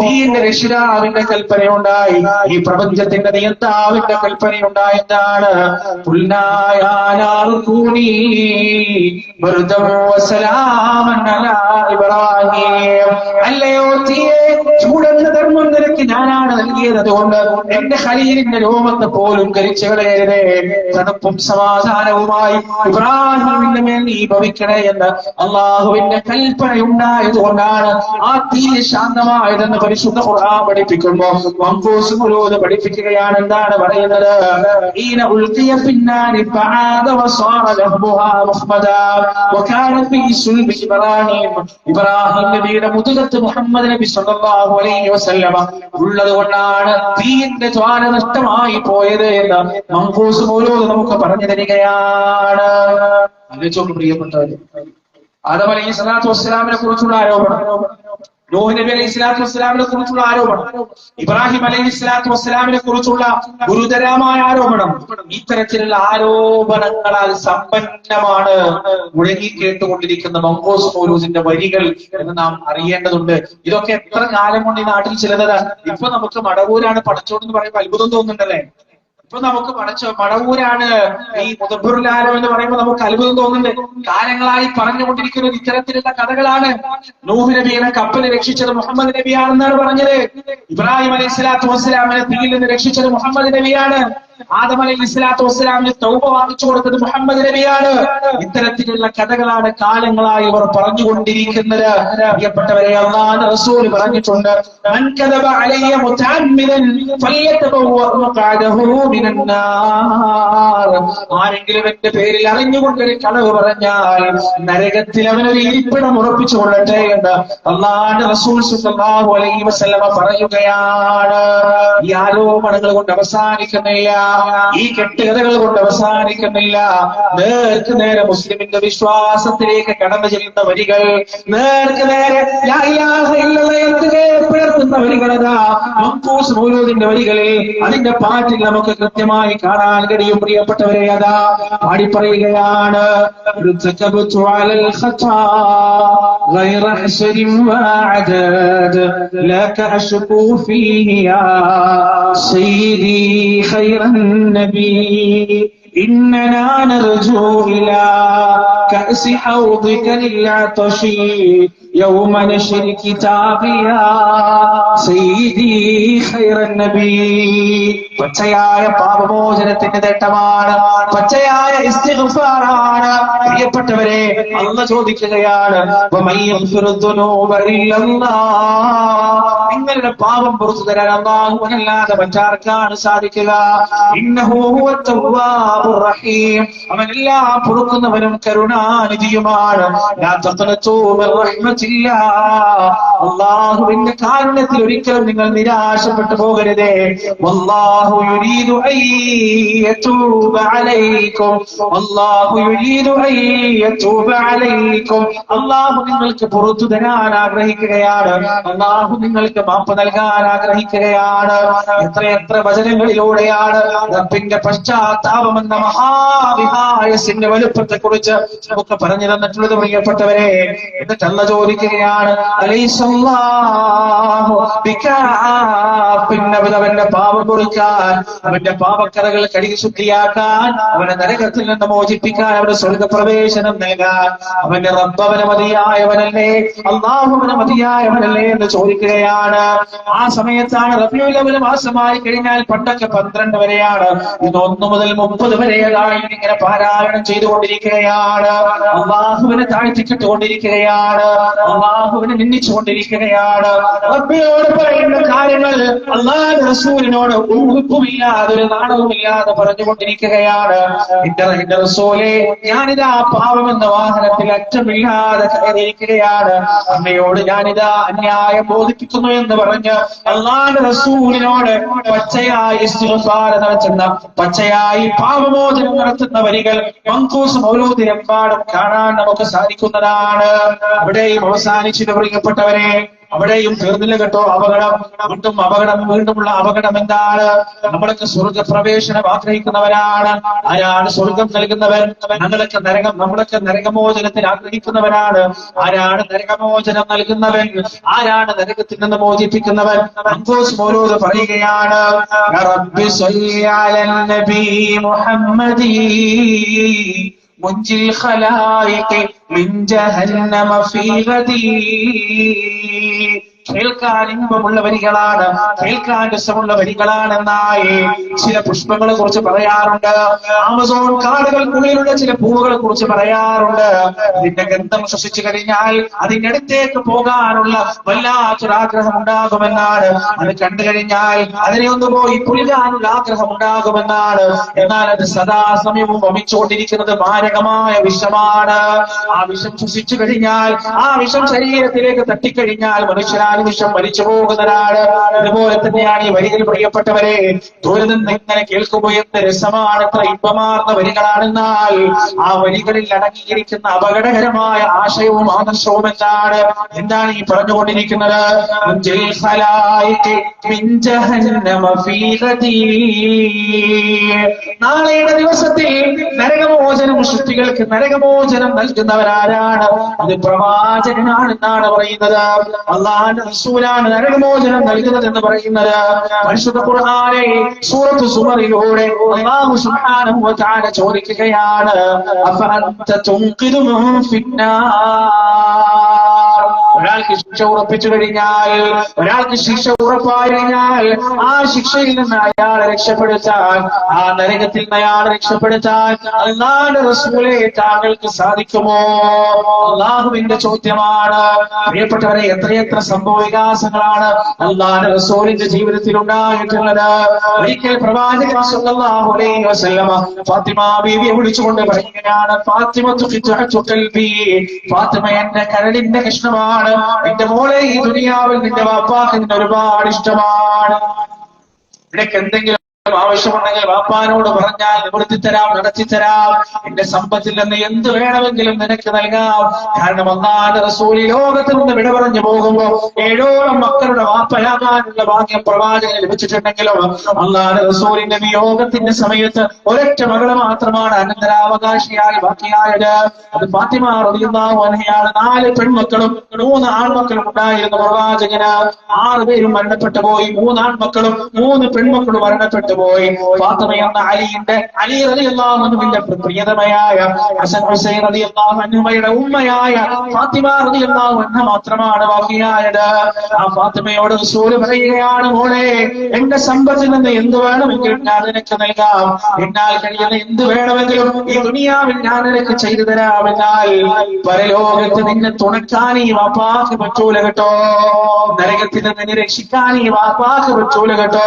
തീയിന്റെ രക്ഷിതാവിന്റെ കൽപ്പനയുണ്ടായി, ഈ പ്രപഞ്ചത്തിന്റെ നിയന്താവിന്റെ കൽപ്പനയുണ്ടായെന്നാണ്. അല്ലയോ തീയെ, ചൂടെന്ന ധർമ്മം നിനക്ക് ഞാനാണ് നൽകിയത്, അതുകൊണ്ട് എന്റെ ഖലീലിന്റെ രോമത്തെ പോലും കരിച്ചു കളയരുതേ. തണുപ്പും സമാധാനവുമായി ഇബ്രാഹിമിന്റെ മേൽ നീ ഭവിക്കണേ എന്ന് അള്ളാഹുവിന്റെ കൽപ്പനയുണ്ടായതുകൊണ്ടാണ് ആ തീ ശാന്തമായതെന്ന് പരിശുദ്ധ ഖുർആൻ പഠിപ്പിക്കുമ്പോ മങ്കൂസ് മൗലൂദ് പഠിപ്പിക്കുകയാണ്. എന്താണ് പറയുന്നത്? ഈന ഉൽഖിയ ഫിന്നാരി ഫആദ വസാറ ലഹ്ബുഹാ മുഹമ്മദാ വകാന ഫീ സുൽബി ഇബ്രാഹിം. ഇബ്രാഹിം നബിയുടെ മുതുകത്ത് മുഹമ്മദ് നബി സല്ലല്ലാഹു അലൈഹി വസല്ലമ ഉള്ളത് കൊണ്ടാണ് തീയിന്റെ ജ്വാല നഷ്ടമായി പോയത് എന്ന് മങ്കൂസ് മൗലൂദ് നമുക്ക് പറഞ്ഞു തരികയാണ്. ആലോചിച്ചോളൂ പ്രിയപ്പെട്ടവരെ, ആദം അലൈഹിസ്സലാത്തു വസ്സലാമിനെ കുറിച്ചുള്ള ആരോപണം, നൂഹ് നബി അലൈഹിസ്സലാത്തു വസ്സലാമിനെ കുറിച്ചുള്ള ആരോപണം, ഇബ്രാഹിം അലൈഹിസ്സലാത്തു വസ്സലാമിനെ കുറിച്ചുള്ള ഗുരുതരമായ ആരോപണം, ഇത്തരത്തിലുള്ള ആരോപണങ്ങളാൽ സമ്പന്നമാണ് മുഴങ്ങി കേട്ടുകൊണ്ടിരിക്കുന്ന മങ്കൂസ് മൗലൂദിന്റെ വരികൾ എന്ന് നാം അറിയേണ്ടതുണ്ട്. ഇതൊക്കെ എത്ര കാലം കൊണ്ട് ഈ നാട്ടിൽ ചിലത്. ഇപ്പൊ നമുക്ക് മടവൂരാണ് പടച്ചോടെന്ന് പറയുമ്പോൾ അത്ഭുതം തോന്നുന്നുണ്ടല്ലേ? ഇപ്പൊ നമുക്ക് മടവൂരാണ് ഈ മുദബ്ബിറുൽ-ആലം എന്ന് പറയുമ്പോൾ നമുക്ക് അത്ഭുതം തോന്നുന്നുണ്ട്. കാലങ്ങളായി പറഞ്ഞുകൊണ്ടിരിക്കുന്നത് ഇത്തരത്തിലുള്ള കഥകളാണ്. നൂഹ് നബിയെ കപ്പൽ രക്ഷിച്ചത് മുഹമ്മദ് നബിയാണെന്നാണ് പറഞ്ഞത്. ഇബ്രാഹിം അലൈഹിസ്സലാത്തു വസ്സലാമിനെ തീയിൽ നിന്ന് രക്ഷിച്ചത് മുഹമ്മദ് നബിയാണ്. ആദം അലൈഹിസ്സലാത്തു വസ്സലാമിന് തൗബ വാങ്ങിച്ചു കൊടുത്തത് മുഹമ്മദ് നബിയാണ്. ഇത്തരത്തിലുള്ള കഥകളാണ് കാലങ്ങളായി ഇവർ പറഞ്ഞുകൊണ്ടിരിക്കുന്നത്. പ്രിയപ്പെട്ടവരെ, അല്ലാഹുവിന്റെ റസൂൽ പറഞ്ഞിട്ടുണ്ട്, മൻ കദബ അലയ്യ മുതഅമ്മിദൻ ഫല്യതബവ്വ മഖഅദഹു മിനന്നാർ. ആരെങ്കിലും എന്റെ പേരിൽ അറിഞ്ഞുകൊണ്ടൊരു കളവ് പറഞ്ഞാൽ നരകത്തിൽ അവനൊരു ഇരിപ്പിടം ഉറപ്പിച്ചു കൊള്ളട്ടെ എന്ന് അല്ലാഹുവിന്റെ റസൂൽ സ്വല്ലല്ലാഹു അലൈഹി വസല്ലമ പറയുകയാണ്. ഈ ആരോപണങ്ങൾ കൊണ്ട് അവസാനിക്കുന്നില്ല, ഈ കെട്ടുകഥകൾ കൊണ്ട് അവസാനിക്കുന്നില്ല. നേർക്ക് നേരെ മുസ്ലിമിന്റെ വിശ്വാസത്തിലേക്ക് കടന്നു ചെല്ലുന്ന വരികൾ, നേർക്ക് നേരെ ലാ ഇലാഹ ഇല്ലല്ലാഹ് പിളർത്തുന്ന വരികളതാ മഖ്ബൂസ് മൗലൂദിന്റെ വരികളിൽ അതിന്റെ പാട്ടിൽ നമുക്ക് കൃത്യമായി കാണാൻ കഴിയും. പ്രിയപ്പെട്ടവരെ, അതാ പാടി പറയുകയാണ്, غير حسر وعداد لك أشكو فيه يا سيدي خير النبي إننا نرجو إلى كأس حوضك للعطش يوم نشر كتابي يا سيدي خير النبي. പച്ചയായ പാപമോചനത്തിന്റെ നേട്ടമാണ്, പച്ചയായ ഇസ്തിഗ്ഫാറാണ്. പ്രിയപ്പെട്ടവരെ, അല്ലാഹ് ചോദിക്കുകയാണ്, നിങ്ങളുടെ പാപം പുറത്തു തരാൻ അല്ലാഹുവല്ലാതെ മറ്റാർക്കാണ് സാധിക്കുക? ഇന്നഹു ഹുവത് തവ്വാബുർ റഹീം, അവൻ എല്ലാം പൊറുക്കുന്നവനും കരുണാനിധിയുമാണ്. ലാ തഖ്നതു മിർ റഹ്മത്തില്ലാഹ്, അല്ലാഹുവിന്റെ കാരുണ്യത്തിൽ ഒരിക്കലും നിങ്ങൾ നിരാശപ്പെട്ടു പോകരുതേ. വല്ലാഹു യുരീദു അൻ യതൂബ അലൈക്കും, അല്ലാഹു യുരീദു അൻ യതൂബ അലൈക്കും. അല്ലാഹു നിങ്ങൾക്ക് പുറത്തു തരാൻ ആഗ്രഹിക്കുകയാണ്, അല്ലാഹു നിങ്ങൾക്ക് മാപ്പ് നൽകാൻ ആഗ്രഹിക്കുകയാണ്. എത്രയെത്ര വചനങ്ങളിലൂടെയാണ് റബ്ബിന്റെ പശ്ചാത്താപം എന്ന മഹാവിഹായസിന്റെ വലുപ്പത്തെ കുറിച്ച് നമുക്ക് പറഞ്ഞു തന്നിട്ടുള്ളത്. പ്രിയപ്പെട്ടവരെ, എന്നിട്ട് അല്ലാഹു ചോദിക്കുകയാണ്, അലൈസല്ലാഹു ബികാഫിൻ അബ്ദ, അവന്റെ പാപം പൊറുക്കാൻ, അവന്റെ പാപക്കറകൾ കഴുകി ശുദ്ധിയാക്കാൻ, അവനെ നരകത്തിൽ നിന്ന് മോചിപ്പിക്കാൻ, അവന് സ്വർഗപ്രവേശനം നൽകാൻ അവന്റെ റബ്ബ് അവന് മതിയായവനല്ലേ, അല്ലാഹുവിന് മതിയായവനല്ലേ എന്ന് ചോദിക്കുകയാണ്. ആ സമയത്താണ് റബീഉൽ അവ്വൽ മാസമായി കഴിഞ്ഞാൽ പണ്ടൊക്കെ 12 വരെയാണ്, ഇന്ന് 1 മുതൽ 30 വരെയായി ഇങ്ങനെ പാരായണം ചെയ്തുകൊണ്ടിരിക്കുകയാണ്. അല്ലാഹുവിനെ താഴ്ത്തിക്കിട്ടുകൊണ്ടിരിക്കുകയാണ്, അല്ലാഹുവിനെ നിന്ദിച്ചുകൊണ്ടിരിക്കുകയാണ്. റബ്ബിനോട് പറയുന്ന കാര്യങ്ങൾ അല്ലാഹുവിന്റെ റസൂലിനോട് ഉറുപ്പുമില്ലാതെ ഒരു നാണവുമില്ലാതെ പറഞ്ഞുകൊണ്ടിരിക്കുകയാണ്. എന്റെ റസൂലേ, ഞാനിതാ പാപമെന്ന വാഹനത്തിൽ അറ്റമില്ലാതെ കയറിയിരിക്കുകയാണ്, അമ്മയോട് ഞാനിതാ അന്യായം ബോധിപ്പിക്കുന്നു എന്ന് പറഞ്ഞ് അല്ലാഹുവിന്റെ റസൂലിനോട് പച്ചയായി ഇസ്തിഗ്ഫാർ നടത്തുന്ന, പച്ചയായി പാപമോചനം നടത്തുന്ന വരികൾ മഖ്ബൂസ് മൗലൂദിലെമ്പാടും കാണാൻ നമുക്ക് സാധിക്കുന്നതാണ്. അവിടെയും അവസാനിച്ചിട്ട് പ്രിയപ്പെട്ടവരെ, അവിടെയും തീർന്നില്ല കേട്ടോ അപകടം. വീണ്ടും അപകടം, വീണ്ടുമുള്ള അപകടം എന്താണ്? നമ്മളൊക്കെ സ്വർഗപ്രവേശനം ആഗ്രഹിക്കുന്നവരാണ്. ആരാണ് സ്വർഗം നൽകുന്നവൻ? നമ്മളൊക്കെ നരകമോചനത്തിന് ആഗ്രഹിക്കുന്നവരാണ്. ആരാണ് നരകമോചനം നൽകുന്നവൻ? ആരാണ് നരകത്തിൽ നിന്ന് മോചിപ്പിക്കുന്നവൻ? മഖ്ബൂസ് മൗലൂദ് പറയുകയാണ്, യാ റബ്ബി സ്വല്ലി അലൻ നബി മുഹമ്മദി മുൻജിൽ ഖലായിഖി മിൻ ജഹന്നമ ഫീ ഗദീ. കേൾക്കാൻ ഇമ്പമുള്ള വരികളാണ്, കേൾക്കാൻ രസമുള്ള വരികളാണെന്നായി ചില പുഷ്പങ്ങളെ കുറിച്ച് പറയാറുണ്ട്. ആമസോൺ കാടുകൾക്കുള്ളിലുള്ള ചില പൂവുകളെ കുറിച്ച് പറയാറുണ്ട്. അതിന്റെ ഗന്ധം ശ്വസിച്ചു കഴിഞ്ഞാൽ അതിനടുത്തേക്ക് പോകാനുള്ള വല്ലാത്തൊരാഗ്രഹം ഉണ്ടാകുമെന്നാണ്. അത് കണ്ടു കഴിഞ്ഞാൽ അതിനെ ഒന്ന് പോയി പുലികാനുള്ള ആഗ്രഹം ഉണ്ടാകുമെന്നാണ്. എന്നാൽ അത് സദാസമയവും വമിച്ചുകൊണ്ടിരിക്കുന്നത് മാരകമായ വിഷമാണ്. ആ വിഷം ശ്വസിച്ചു കഴിഞ്ഞാൽ, ആ വിഷം ശരീരത്തിലേക്ക് തട്ടിക്കഴിഞ്ഞാൽ മനുഷ്യരാ നിമിഷം മരിച്ചു പോകുന്നതാണ്. അതുപോലെ തന്നെയാണ് ഈ വരികൾ. പ്രിയപ്പെട്ടവരെ, ദൂരെ നിന്ന് ഇങ്ങനെ കേൾക്കുമ്പോൾ എന്ത് രസമാണ്, എത്ര ഇമ്പമാർന്ന വരികളാണെന്നാൽ ആ വരികളിൽ അടങ്ങിയിരിക്കുന്ന അപകടകരമായ ആശയവും ആദർശവും എന്താണ് ഈ പറഞ്ഞുകൊണ്ടിരിക്കുന്നത്? നാളെയുടെ ദിവസത്തിൽ നരകമോചനം, സൃഷ്ടികൾക്ക് നരകമോചനം നൽകുന്നവരാരാണ്? അത് പ്രവാചകനാണെന്നാണ് പറയുന്നത്. അല്ലാഹുവിന്റെ റസൂലാണ് നരകമോചനം നൽകുന്നത് എന്ന് പറയുന്നത്. പരിശുദ്ധ ഖുർആനിലെ സൂറത്ത് സുമറിലൂടെ അല്ലാഹു സുബ്ഹാനഹു വ തആല ചോദിക്കുകയാണ്, അഫഅൻത തുൻഖിദു മൻ ഫിന്നാർ. ഒരാൾ ഒരാൾക്ക് ശിക്ഷ ഉറപ്പിച്ചു കഴിഞ്ഞാൽ, ഒരാൾക്ക് ശിക്ഷ ഉറപ്പായി കഴിഞ്ഞാൽ ആ ശിക്ഷയിൽ നിന്ന് അയാളെ രക്ഷപ്പെടുത്താൻ, ആ നരകത്തിൽ നിന്ന് അയാളെ രക്ഷപ്പെടുത്താൻ അല്ലാഹുവിന്റെ റസൂലേ താങ്കൾക്ക് സാധിക്കുമോ? അല്ലാഹുവിന്റെ ചോദ്യമാണ്. പ്രിയപ്പെട്ടവരെ, എത്രയെത്ര സംഭവ വികാസങ്ങളാണ് അല്ലാഹുവിന്റെ റസൂലിന്റെ ജീവിതത്തിൽ ഉണ്ടായിട്ടുള്ളത്. ഒരിക്കൽ പ്രവാചകൻ സല്ലല്ലാഹു അലൈഹി വസല്ലമ ഫാത്തിമ ബീവിയെ വിളിച്ചുകൊണ്ട് പറയുകയാണ്, ഫാത്തിമത്തു ഖിത്അത്തു ഖൽബി, ഫാത്തിമ എന്റെ കരളിന്റെ കഷ്ണമാണ്. എന്റെ മോളെ, ഈ ദുനിയാവിൽ നിന്റെ വാപ്പാക്ക് നിന്നെ ഒരുപാട് ഇഷ്ടമാണ്. നിനക്ക് എന്തെങ്കിലും ആവശ്യമുണ്ടെങ്കിൽ വാപ്പാനോട് പറഞ്ഞാൽ നിവർത്തി തരാം, നടത്തി തരാം. എന്റെ സമ്പത്തിൽ നിന്ന് എന്ത് വേണമെങ്കിലും നിനക്ക് നൽകാം. കാരണം അല്ലാഹുവിന്റെ റസൂൽ ലോകത്തിൽ നിന്ന് വിട പറഞ്ഞു പോകുമ്പോ 7ഓളം മക്കളുടെ വാപ്പയാകാനുള്ള ഭാഗ്യം പ്രവാചകന് ലഭിച്ചിട്ടുണ്ടെങ്കിലും അല്ലാഹുവിന്റെ റസൂലിന്റെ വിയോഗത്തിന്റെ സമയത്ത് ഒരൊറ്റ മകള് മാത്രമാണ് അനന്തരാവകാശിയായി ബാക്കിയായത്. അത് ഫാത്തിമ റളിയല്ലാഹു അൻഹയാണ്. 4 പെൺമക്കളും 3 ആൺമക്കളും ഉണ്ടായിരുന്ന പ്രവാചകന് 6 പേരും മരണപ്പെട്ടു പോയി. 3 ആൺമക്കളും 3 പെൺമക്കളും മരണപ്പെട്ടു പോയി. ഫാത്തിമ എന്ന അലി റളിയല്ലാഹു അൻഹുവിന്റെ പ്രിയതമയായ ഹസൻ ഹുസൈൻ റളിയല്ലാഹു അൻഹുമയുടെ ഉമ്മയായ ഫാത്തിമ റളിയല്ലാഹു അൻഹ മാത്രമാണ് ബാക്കിയായത്. ആ ഫാത്തിമയോട് റസൂൽ പറയുകയാണ്, മോളെ, എന്റെ സമ്പത്തിൽ നിന്ന് എന്ത് വേണമെങ്കിലും ഞാൻ നിനക്ക് നൽകാം. എന്നാൽ കഴിയുന്ന എന്ത് വേണമെങ്കിലും ഈ ദുനിയാവിൽ ഞാൻ നിനക്ക് ചെയ്തു തരാം. എന്നാൽ പരലോകത്ത് നിന്നെ തുണക്കാൻ ഈ വാപ്പാക്ക് പറ്റൂല കേട്ടോ. നരകത്തിൽ നിന്ന് നിന്നെ രക്ഷിക്കാൻ ഈ വാപ്പാക്ക് പറ്റൂല കേട്ടോ.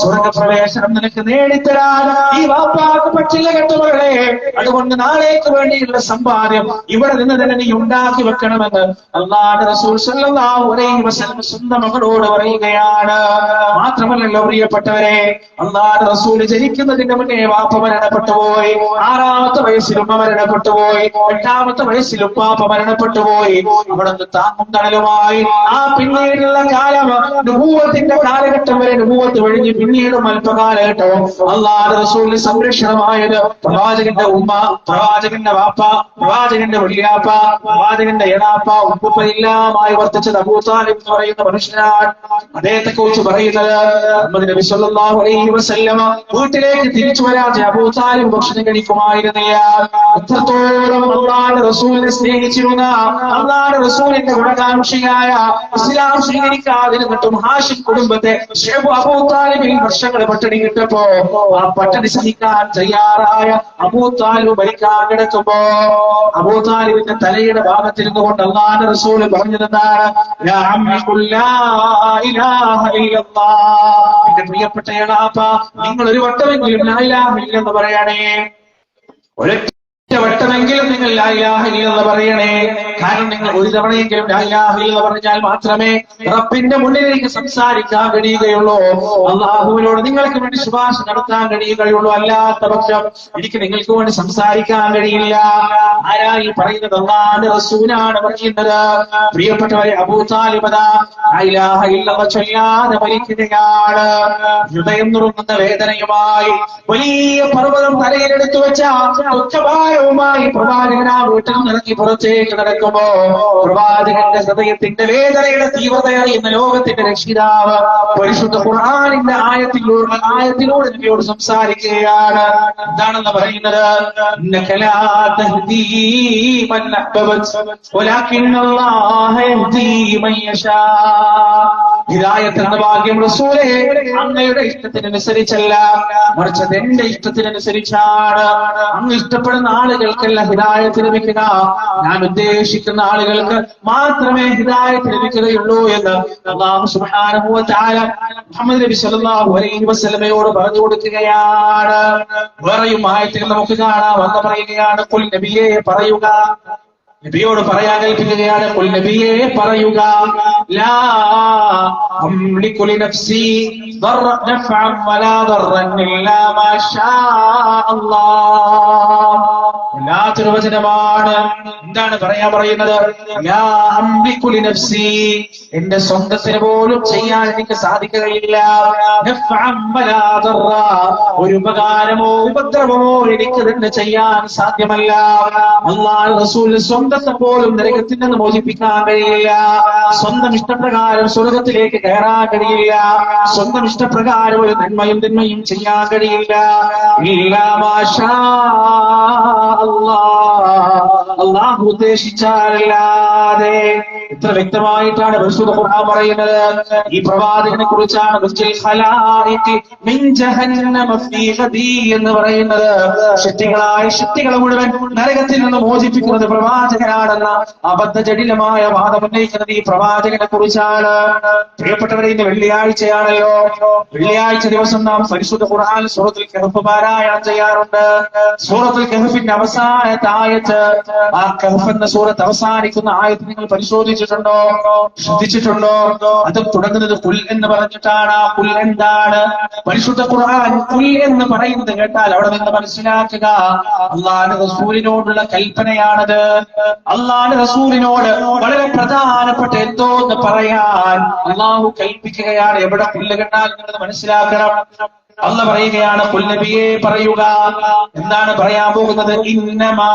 സ്വർഗപ്രവേശനം നിനക്ക് നേടിത്തരാൻ ഈ വാപ്പാക്ക് പറ്റില്ല കേട്ടോ മകളെ. അതുകൊണ്ട് നാളേക്ക് വേണ്ടിയുള്ള സമ്പാദ്യം ഇവിടെ നിന്ന് തന്നെ നീ ഉണ്ടാക്കി വെക്കണമെന്ന് അല്ലാഹുവിന്റെ റസൂൽ സല്ലല്ലാഹു അലൈഹി വസല്ലം സ്വന്തം മകളോട് പറയുകയാണ്. മാത്രമല്ലല്ലോ പ്രിയപ്പെട്ടവരെ, അല്ലാഹുവിന്റെ റസൂൽ ജനിക്കുന്നതിന് മുന്നേ വാപ്പ മരണപ്പെട്ടു പോയി. 6ാമത്തെ വയസ്സിൽ ഉമ്മ മരണപ്പെട്ടു പോയി. 8ാമത്തെ വയസ്സിൽ ഉപ്പാപ്പ മരണപ്പെട്ടു പോയി. അവിടുന്ന് താങ്ങും തണലുമായി ആ പിന്നീടുള്ള കാലം നുബുവത്തിന്റെ കാലഘട്ടം വരെ നുബുവത്ത് കഴിഞ്ഞ് പിന്നീടും അല്പകാലഘട്ടവും അല്ലാഹുവിന്റെ റസൂലിന് സംരക്ഷണമായത് പ്രവാചകന്റെ ഉമ്മ, പ്രവാചകന്റെ വാപ്പ, പ്രവാചകന്റെ വല്യാപ്പ, പ്രവാചകന്റെ എടാപ്പ, ഉപ്പുപ്പയില്ലാമായി വർത്തിച്ചത് അബൂ താലിബ് എന്ന് പറയുന്ന മനുഷ്യനാണ്. അദ്ദേഹത്തെ കുറിച്ച് പറയുന്നത് മുഹമ്മദ് നബി സല്ലല്ലാഹു അലൈഹി വസല്ലമ വീട്ടിലേക്ക് തിരിച്ചു വരാതെ അബൂ താലിബ് ഭക്ഷണം കഴിക്കുമായിരുന്നില്ല. എത്രത്തോളം അല്ലാഹുവിന്റെ റസൂലിനെ സ്നേഹിച്ചിരുന്ന, അല്ലാഹുവിന്റെ റസൂലിന്റെ ഗുണകാംക്ഷിയായ, ഇസ്ലാം സ്വീകരിക്കാതിരുന്നിട്ടും ഹാഷിം കുടുംബത്തെ അബൂ താലിബിൽ വർഷങ്ങൾ പട്ടിണി കിട്ടപ്പോ ആ പട്ടിണി സഹിക്കാൻ തയ്യാറായ അബൂ താലിബ് മരിക്കാൻ കിടക്കുമ്പോ അബൂ താലിബിന്റെ തലയുടെ ഭാഗത്തിരുന്നു കൊണ്ട് അല്ലാഹുവിന്റെ റസൂൽ പറഞ്ഞതെന്താണ്? യാ അമ്മി ഖുൽ ലാ ഇലാഹ ഇല്ലല്ലാഹ്. എന്റെ പ്രിയപ്പെട്ട എളാപ്പ, നിങ്ങൾ ഒരു വട്ടമെങ്കിലും ലാ ഇലാഹ ഇല്ലല്ലാഹ് പറയണേ. ഒരൊറ്റ വട്ടമെങ്കിലും നിങ്ങൾ ലാ ഇലാഹ ഇല്ലല്ലാഹ് പറയണേ. കാരണം നിങ്ങൾ ഒരു തവണയെങ്കിലും ലാ ഇലാഹ ഇല്ലല്ലാഹ് പറഞ്ഞാൽ മാത്രമേ റബ്ബിന്റെ മുന്നിലേക്ക് സംസാരിക്കാൻ കഴിയുകയുള്ളൂ. അല്ലാഹുവിനോട് നിങ്ങൾക്ക് വേണ്ടി ശുപാർശ നടത്താൻ കഴിയുകയുള്ളൂ. അല്ലാത്ത പക്ഷം എനിക്ക് നിങ്ങൾക്ക് വേണ്ടി സംസാരിക്കാൻ കഴിയില്ല. ആരായി പറയുന്നത്? അല്ലാഹുവിന്റെ റസൂലാണ് പറയുന്നത്. പ്രിയപ്പെട്ടവരെ, അബൂ താലിബ് ലാ ഇലാഹ ഇല്ലല്ലാഹ് ചൊല്ലാതെ മരിക്കുകയാണ്. ഹൃദയം നുറുങ്ങുന്ന വേദനയുമായി വലിയ പർവ്വതം തലയിലെടുത്തു വെച്ച ഉച്ചഭാരവുമായി പ്രവാചകൻ ആ വീട്ടിൽ നിറങ്ങി പുറത്തേക്ക് നടക്കുമ്പോ പ്രവാചകന്റെ ഹൃദയത്തിന്റെ വേദനയുടെ തീവ്രത അറിയുന്ന ലോകത്തിന്റെ രക്ഷിതാവ് പരിശുദ്ധ ഖുർആനിന്റെ ആയത്തിലൂടെ നബിയോട് സംസാരിക്കുകയാണ്. എന്താണെന്ന് പറയുന്നത്? ഇന്നക ലാ തഹ്ദീ മൻ അഹ്ബബ്ത വലാകിന്നല്ലാഹ യഹ്ദീ മൻ യശാ. ഹിദായത്ത് എന്ന ഭാഗ്യം റസൂലേ അങ്ങയുടെ ഇഷ്ടത്തിനനുസരിച്ചല്ല, മറിച്ച് എന്റെ ഇഷ്ടത്തിനനുസരിച്ചാണ്. അങ്ങ് ഇഷ്ടപ്പെടുന്ന ആളുകൾക്കല്ല ഹിദായത്ത് ലഭിക്കുക, ഞാൻ ഉദ്ദേശിക്കുന്ന ആളുകൾക്ക് മാത്രമേ ഹിദായത്ത് ലഭിക്കുകയുള്ളൂ എന്ന് അല്ലാഹു സുബ്ഹാനഹു വ തആല മുഹമ്മദ് നബി സല്ലല്ലാഹു അലൈഹി വസല്ലമയോട് പറഞ്ഞു കൊടുക്കുകയാണ്. വേറെയും ആയത്തിൽ നമുക്ക് കാണാം, അല്ലാഹു പറയുകയാണ്, ഖുൽ നബിയേ പറയുക, നബിയോട് പറയാൻ കൽപ്പിക്കുകയാണ്, ഖുൽ നബിയേ പറയുക, ലാ അംലികു ലിനഫ്സി നഫഅൻ വലാ ദർറൻ ഇല്ലാ മാ ഷാ അല്ലാഹ്. വല്ലാത്തൊരു വചനമാണ്. എന്താണ് പറയാൻ പറയുന്നത്? ലാ അംലികു ലിനഫ്സി, എന്റെ സ്വന്തത്തിന് പോലും ചെയ്യാൻ എനിക്ക് സാധിക്കുകയില്ല. നഫഅൻ വലാ ദർറ, ഒരു ഉപകാരമോ ഉപദ്രവമോ എനിക്ക് തന്നെ ചെയ്യാൻ സാധ്യമല്ല. അല്ലാഹു റസൂൽ സ്വന്തം സ്വന്തത്തെ പോലും നരകത്തിൽ നിന്ന് മോചിപ്പിക്കാൻ കഴിയില്ല. സ്വന്തം ഇഷ്ടപ്രകാരം സ്വർഗത്തിലേക്ക് കയറാൻ കഴിയില്ല. സ്വന്തം ഇഷ്ടപ്രകാരം ഒരു നന്മയും തിന്മയും ചെയ്യാൻ കഴിയില്ല. ഇല്ലാ മാഷാ അല്ലാഹു ഉദ്ദേശിച്ചാലല്ലാതെ. ഇത്ര വ്യക്തമായിട്ടാണ് പരിശുദ്ധ ഖുർആൻ പറയുന്നത്. ഈ പ്രവാചകനെ കുറിച്ചാണ് എന്ന് പറയുന്നത്. ശക്തികളെ മുഴുവൻ നരകത്തിൽ നിന്ന് മോചിപ്പിക്കുന്നത് പ്രവാചകനാണെന്ന അബദ്ധജടിലമായ വാദം ഉന്നയിക്കുന്നത് ഈ പ്രവാചകനെ കുറിച്ചാണ്. പ്രിയപ്പെട്ടവരെ, ഇന്ന് വെള്ളിയാഴ്ചയാണല്ലോ. വെള്ളിയാഴ്ച ദിവസം നാം പരിശുദ്ധ ഖുർആൻ സൂറത്തുൽ കഹ്ഫ് പാരായണം ചെയ്യാറുണ്ട്. സൂറത്തുൽ കഹ്ഫിന്റെ അവസാനത്തെ ആയത്ത്, ആ കഹ്ഫ് എന്ന സൂറത്ത് അവസാനിക്കുന്ന ആയത്ത് നിങ്ങൾ പരിശോധിച്ചിട്ടുണ്ടോ, ശ്രദ്ധിച്ചിട്ടുണ്ടോ? അത് തുടങ്ങുന്നത് കുൽ എന്ന് പറഞ്ഞിട്ടാണ്. ആ കുൽ എന്താണ്? പരിശുദ്ധ ഖുർആൻ കുൽ എന്ന് പറയുന്നത് കേട്ടാൽ അവിടെ നിന്ന് മനസ്സിലാക്കുക, അല്ലാഹുവിന്റെ റസൂലിനോടുള്ള കൽപ്പനയാണത്. അല്ലാഹുവിന്റെ റസൂലിനോട് വളരെ പ്രധാനപ്പെട്ട എന്തോ എന്ന് പറയാൻ അല്ലാഹു കൽപ്പിക്കുകയാണ്. എവിടെ കുല്ല് കണ്ടാൽ നിങ്ങൾ മനസ്സിലാക്കണം. അല്ലാഹു പറയുകയാണ്, ഖുൽ നബിയെ പറയുക. എന്താണ് പറയാൻ പോകുന്നത്? ഇന്നമാ,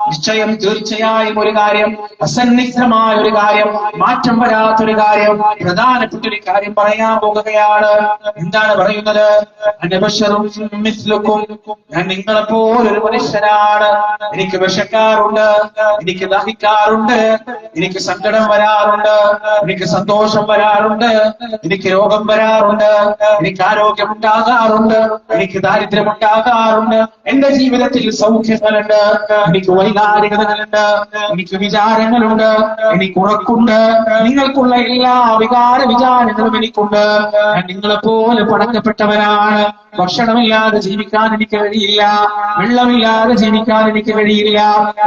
നിശ്ചയം, തീർച്ചയായും ഒരു കാര്യം, അസന്നിഗ്ധമായ ഒരു കാര്യം, മാറ്റം വരാത്തൊരു കാര്യം, പ്രധാനപ്പെട്ട ഒരു കാര്യം പറയാൻ പോകുകയാണ്. എന്താണ് പറയുന്നത്? അനബശറും മിസ്ലുക്കും, ഞാൻ നിങ്ങളെപ്പോലൊരു മനുഷ്യനാണ്. എനിക്ക് വിശക്കാറുണ്ട്, എനിക്ക് ദാഹിക്കാറുണ്ട്, എനിക്ക് സങ്കടം വരാറുണ്ട്, എനിക്ക് സന്തോഷം വരാറുണ്ട്, എനിക്ക് രോഗം വരാറുണ്ട്, എനിക്ക് ആരോഗ്യമുണ്ടാകാറുണ്ട്, എനിക്ക് ദാരിദ്ര്യമുണ്ടാകാറുണ്ട്, എന്റെ ജീവിതത്തിൽ സൗഖ്യങ്ങളുണ്ട്, എനിക്ക് വൈകാരികതകളുണ്ട്, എനിക്ക് വിചാരങ്ങളുണ്ട്, എനിക്ക് ഉറക്കുണ്ട്. നിങ്ങൾക്കുള്ള എല്ലാ വിചാരങ്ങളും എനിക്കുണ്ട്. ഞാൻ നിങ്ങളെപ്പോലെ പടക്കപ്പെട്ടവനാണ്. ഭക്ഷണമില്ലാതെ ജീവിക്കാൻ എനിക്ക് കഴിയില്ല, വെള്ളമില്ലാതെ ജീവിക്കാൻ എനിക്ക് കഴിയില്ല.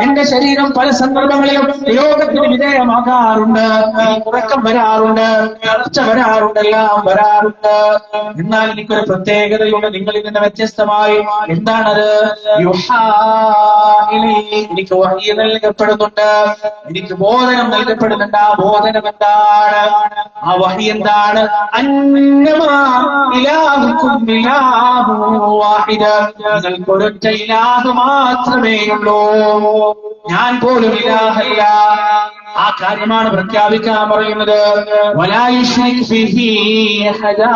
എന്റെ ശരീരം പല സന്ദർഭങ്ങളിലും രോഗത്തിന് വിധേയമാകാറുണ്ട്, ഉറക്കം വരാറുണ്ട്, വളർച്ച വരാറുണ്ട്, എല്ലാം വരാറുണ്ട്. എന്നാൽ എനിക്കൊരു പ്രത്യേകതയുണ്ട്, നിങ്ങളിൽ നിന്ന് വ്യത്യസ്തമായി. എന്താണത്? എനിക്ക് വഹ്യ് നൽകപ്പെടുന്നുണ്ട്, എനിക്ക് ബോധനം നൽകപ്പെടുന്നുണ്ട്. ആ ബോധനം എന്താണ്? ആ വഹ്യ് എന്താണ്? അന്നമാ ഇലാഹുക്കും ഇലാഹു വാഹിദ, നിങ്ങൾക്കൊരൊറ്റ ഇലാഹ് മാത്രമേ ഉള്ളൂ, ഞാൻ പോലും ഇലാഹല്ല. ആ കാര്യമാണ് പ്രഖ്യാപിക്കാൻ പറയുന്നത്. വലാ യുശ്രിക് ഫീഹി അഹദാ,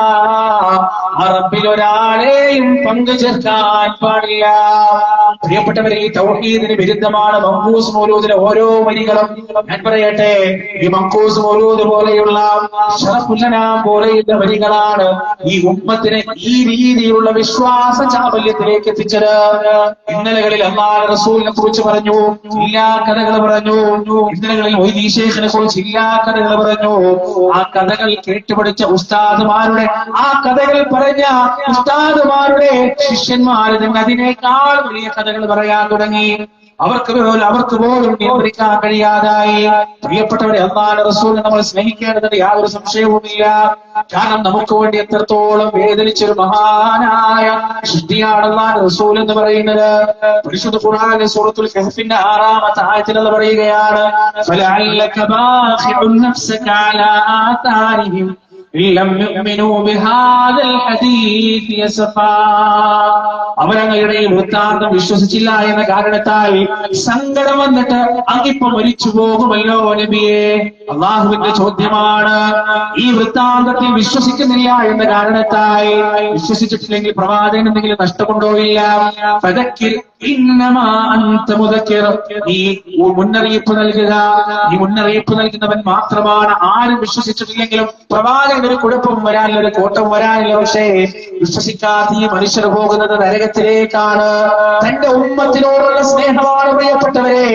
റബ്ബിൽ ഒരാളെയും പങ്കു ചേർക്കാൻ പാടില്ല. പ്രിയപ്പെട്ടവരെ, ഈ തൗഹീദിന് വിരുദ്ധമാണ് മഖ്ബൂസ് മൗലൂദിലെ ഓരോ വരികളും. ഞാൻ പറയട്ടെ, ഈ മഖ്ബൂസ് മൗലൂദ് പോലെയുള്ള ശറഫുൽ അനാം പോലെയുള്ള വരികളാണ് ഈ ഉമ്മത്തിനെ ഈ രീതിയിലുള്ള വിശ്വാസ ചാബല്യത്തിലേക്ക് എത്തിച്ചത്. ഇന്നലകളിൽ അല്ലാഹുവിന്റെ റസൂലിനെ കുറിച്ച് പറഞ്ഞു, ഇല്ലാ കഥകൾ പറഞ്ഞു. ഇന്നലകളിൽ മൊയ്‌ദീൻ ശൈഖിനെ കുറിച്ച് ഇല്ലാ കഥകൾ പറഞ്ഞു. ആ കഥകൾ കേട്ടുപഠിച്ച ഉസ്താദുമാരുടെ, ആ കഥകൾ പറഞ്ഞ ഉസ്താദുമാരുടെ ശിഷ്യന്മാർ തന്നെ അതിനേക്കാൾ വലിയ കഥകൾ പറയാൻ തുടങ്ങി. അവർക്ക് പോലും നിയന്ത്രിക്കാൻ കഴിയാതായി. പ്രിയപ്പെട്ടവരെ, അല്ലാഹുവിന്റെ റസൂലിനെ നമ്മൾ സ്നേഹിക്കേണ്ടതിന് യാതൊരു സംശയവുമില്ല. കാരണം നമുക്ക് വേണ്ടി എത്രത്തോളം വേദനിച്ചൊരു മഹാനായ സൃഷ്ടിയാണ് അല്ലാഹുവിന്റെ റസൂൽ എന്ന് പറയുന്നത്. പരിശുദ്ധ ഖുർആനിലെ സൂറത്തുൽ കഹ്ഫിന്റെ 6-ാമത്തെ ആയത്തിൽ അത് പറയുകയാണ്, ഫലഅല്ലക ബാഖിഉൻ നഫ്സക അലാ ആതാരിഹിം ലം യുഅ്മിനൂ ബിഹാദൽ ഹദീസ് യസ്ഫാ. അവരങ്ങളുടെ ഈ വൃത്താന്തം വിശ്വസിച്ചില്ല എന്ന കാരണത്താൽ സങ്കടം വന്നിട്ട് അങ്ങിപ്പോ മരിച്ചു പോകുമല്ലോ നബിയെ. അള്ളാഹുവിന്റെ ചോദ്യമാണ്, ഈ വൃത്താന്തത്തിൽ വിശ്വസിക്കുന്നില്ല എന്ന കാരണത്താൽ, വിശ്വസിച്ചിട്ടില്ലെങ്കിൽ പ്രവാചകൻ എന്തെങ്കിലും നഷ്ടമുണ്ടോ? ഇല്ല. ഫദക്കിർ ഇന്നമാ അൻത മുദക്കിർ, നീ മുന്നറിയിപ്പ് നൽകുക, നീ മുന്നറിയിപ്പ് നൽകുന്നവൻ മാത്രമാണ്. ആരും വിശ്വസിച്ചിട്ടില്ലെങ്കിലും പ്രവാചകൻ ഒരു കുഴപ്പം വരാനില്ല, ഒരു കോട്ടം വരാനില്ല. പക്ഷേ വിശ്വസിക്കാത്ത ഈ മനുഷ്യർ പോകുന്നത് നരകത്തിലേക്കാണ്. തന്റെ ഉമ്മത്തിനോടുള്ള സ്നേഹമാണ് പ്രിയപ്പെട്ടവരെ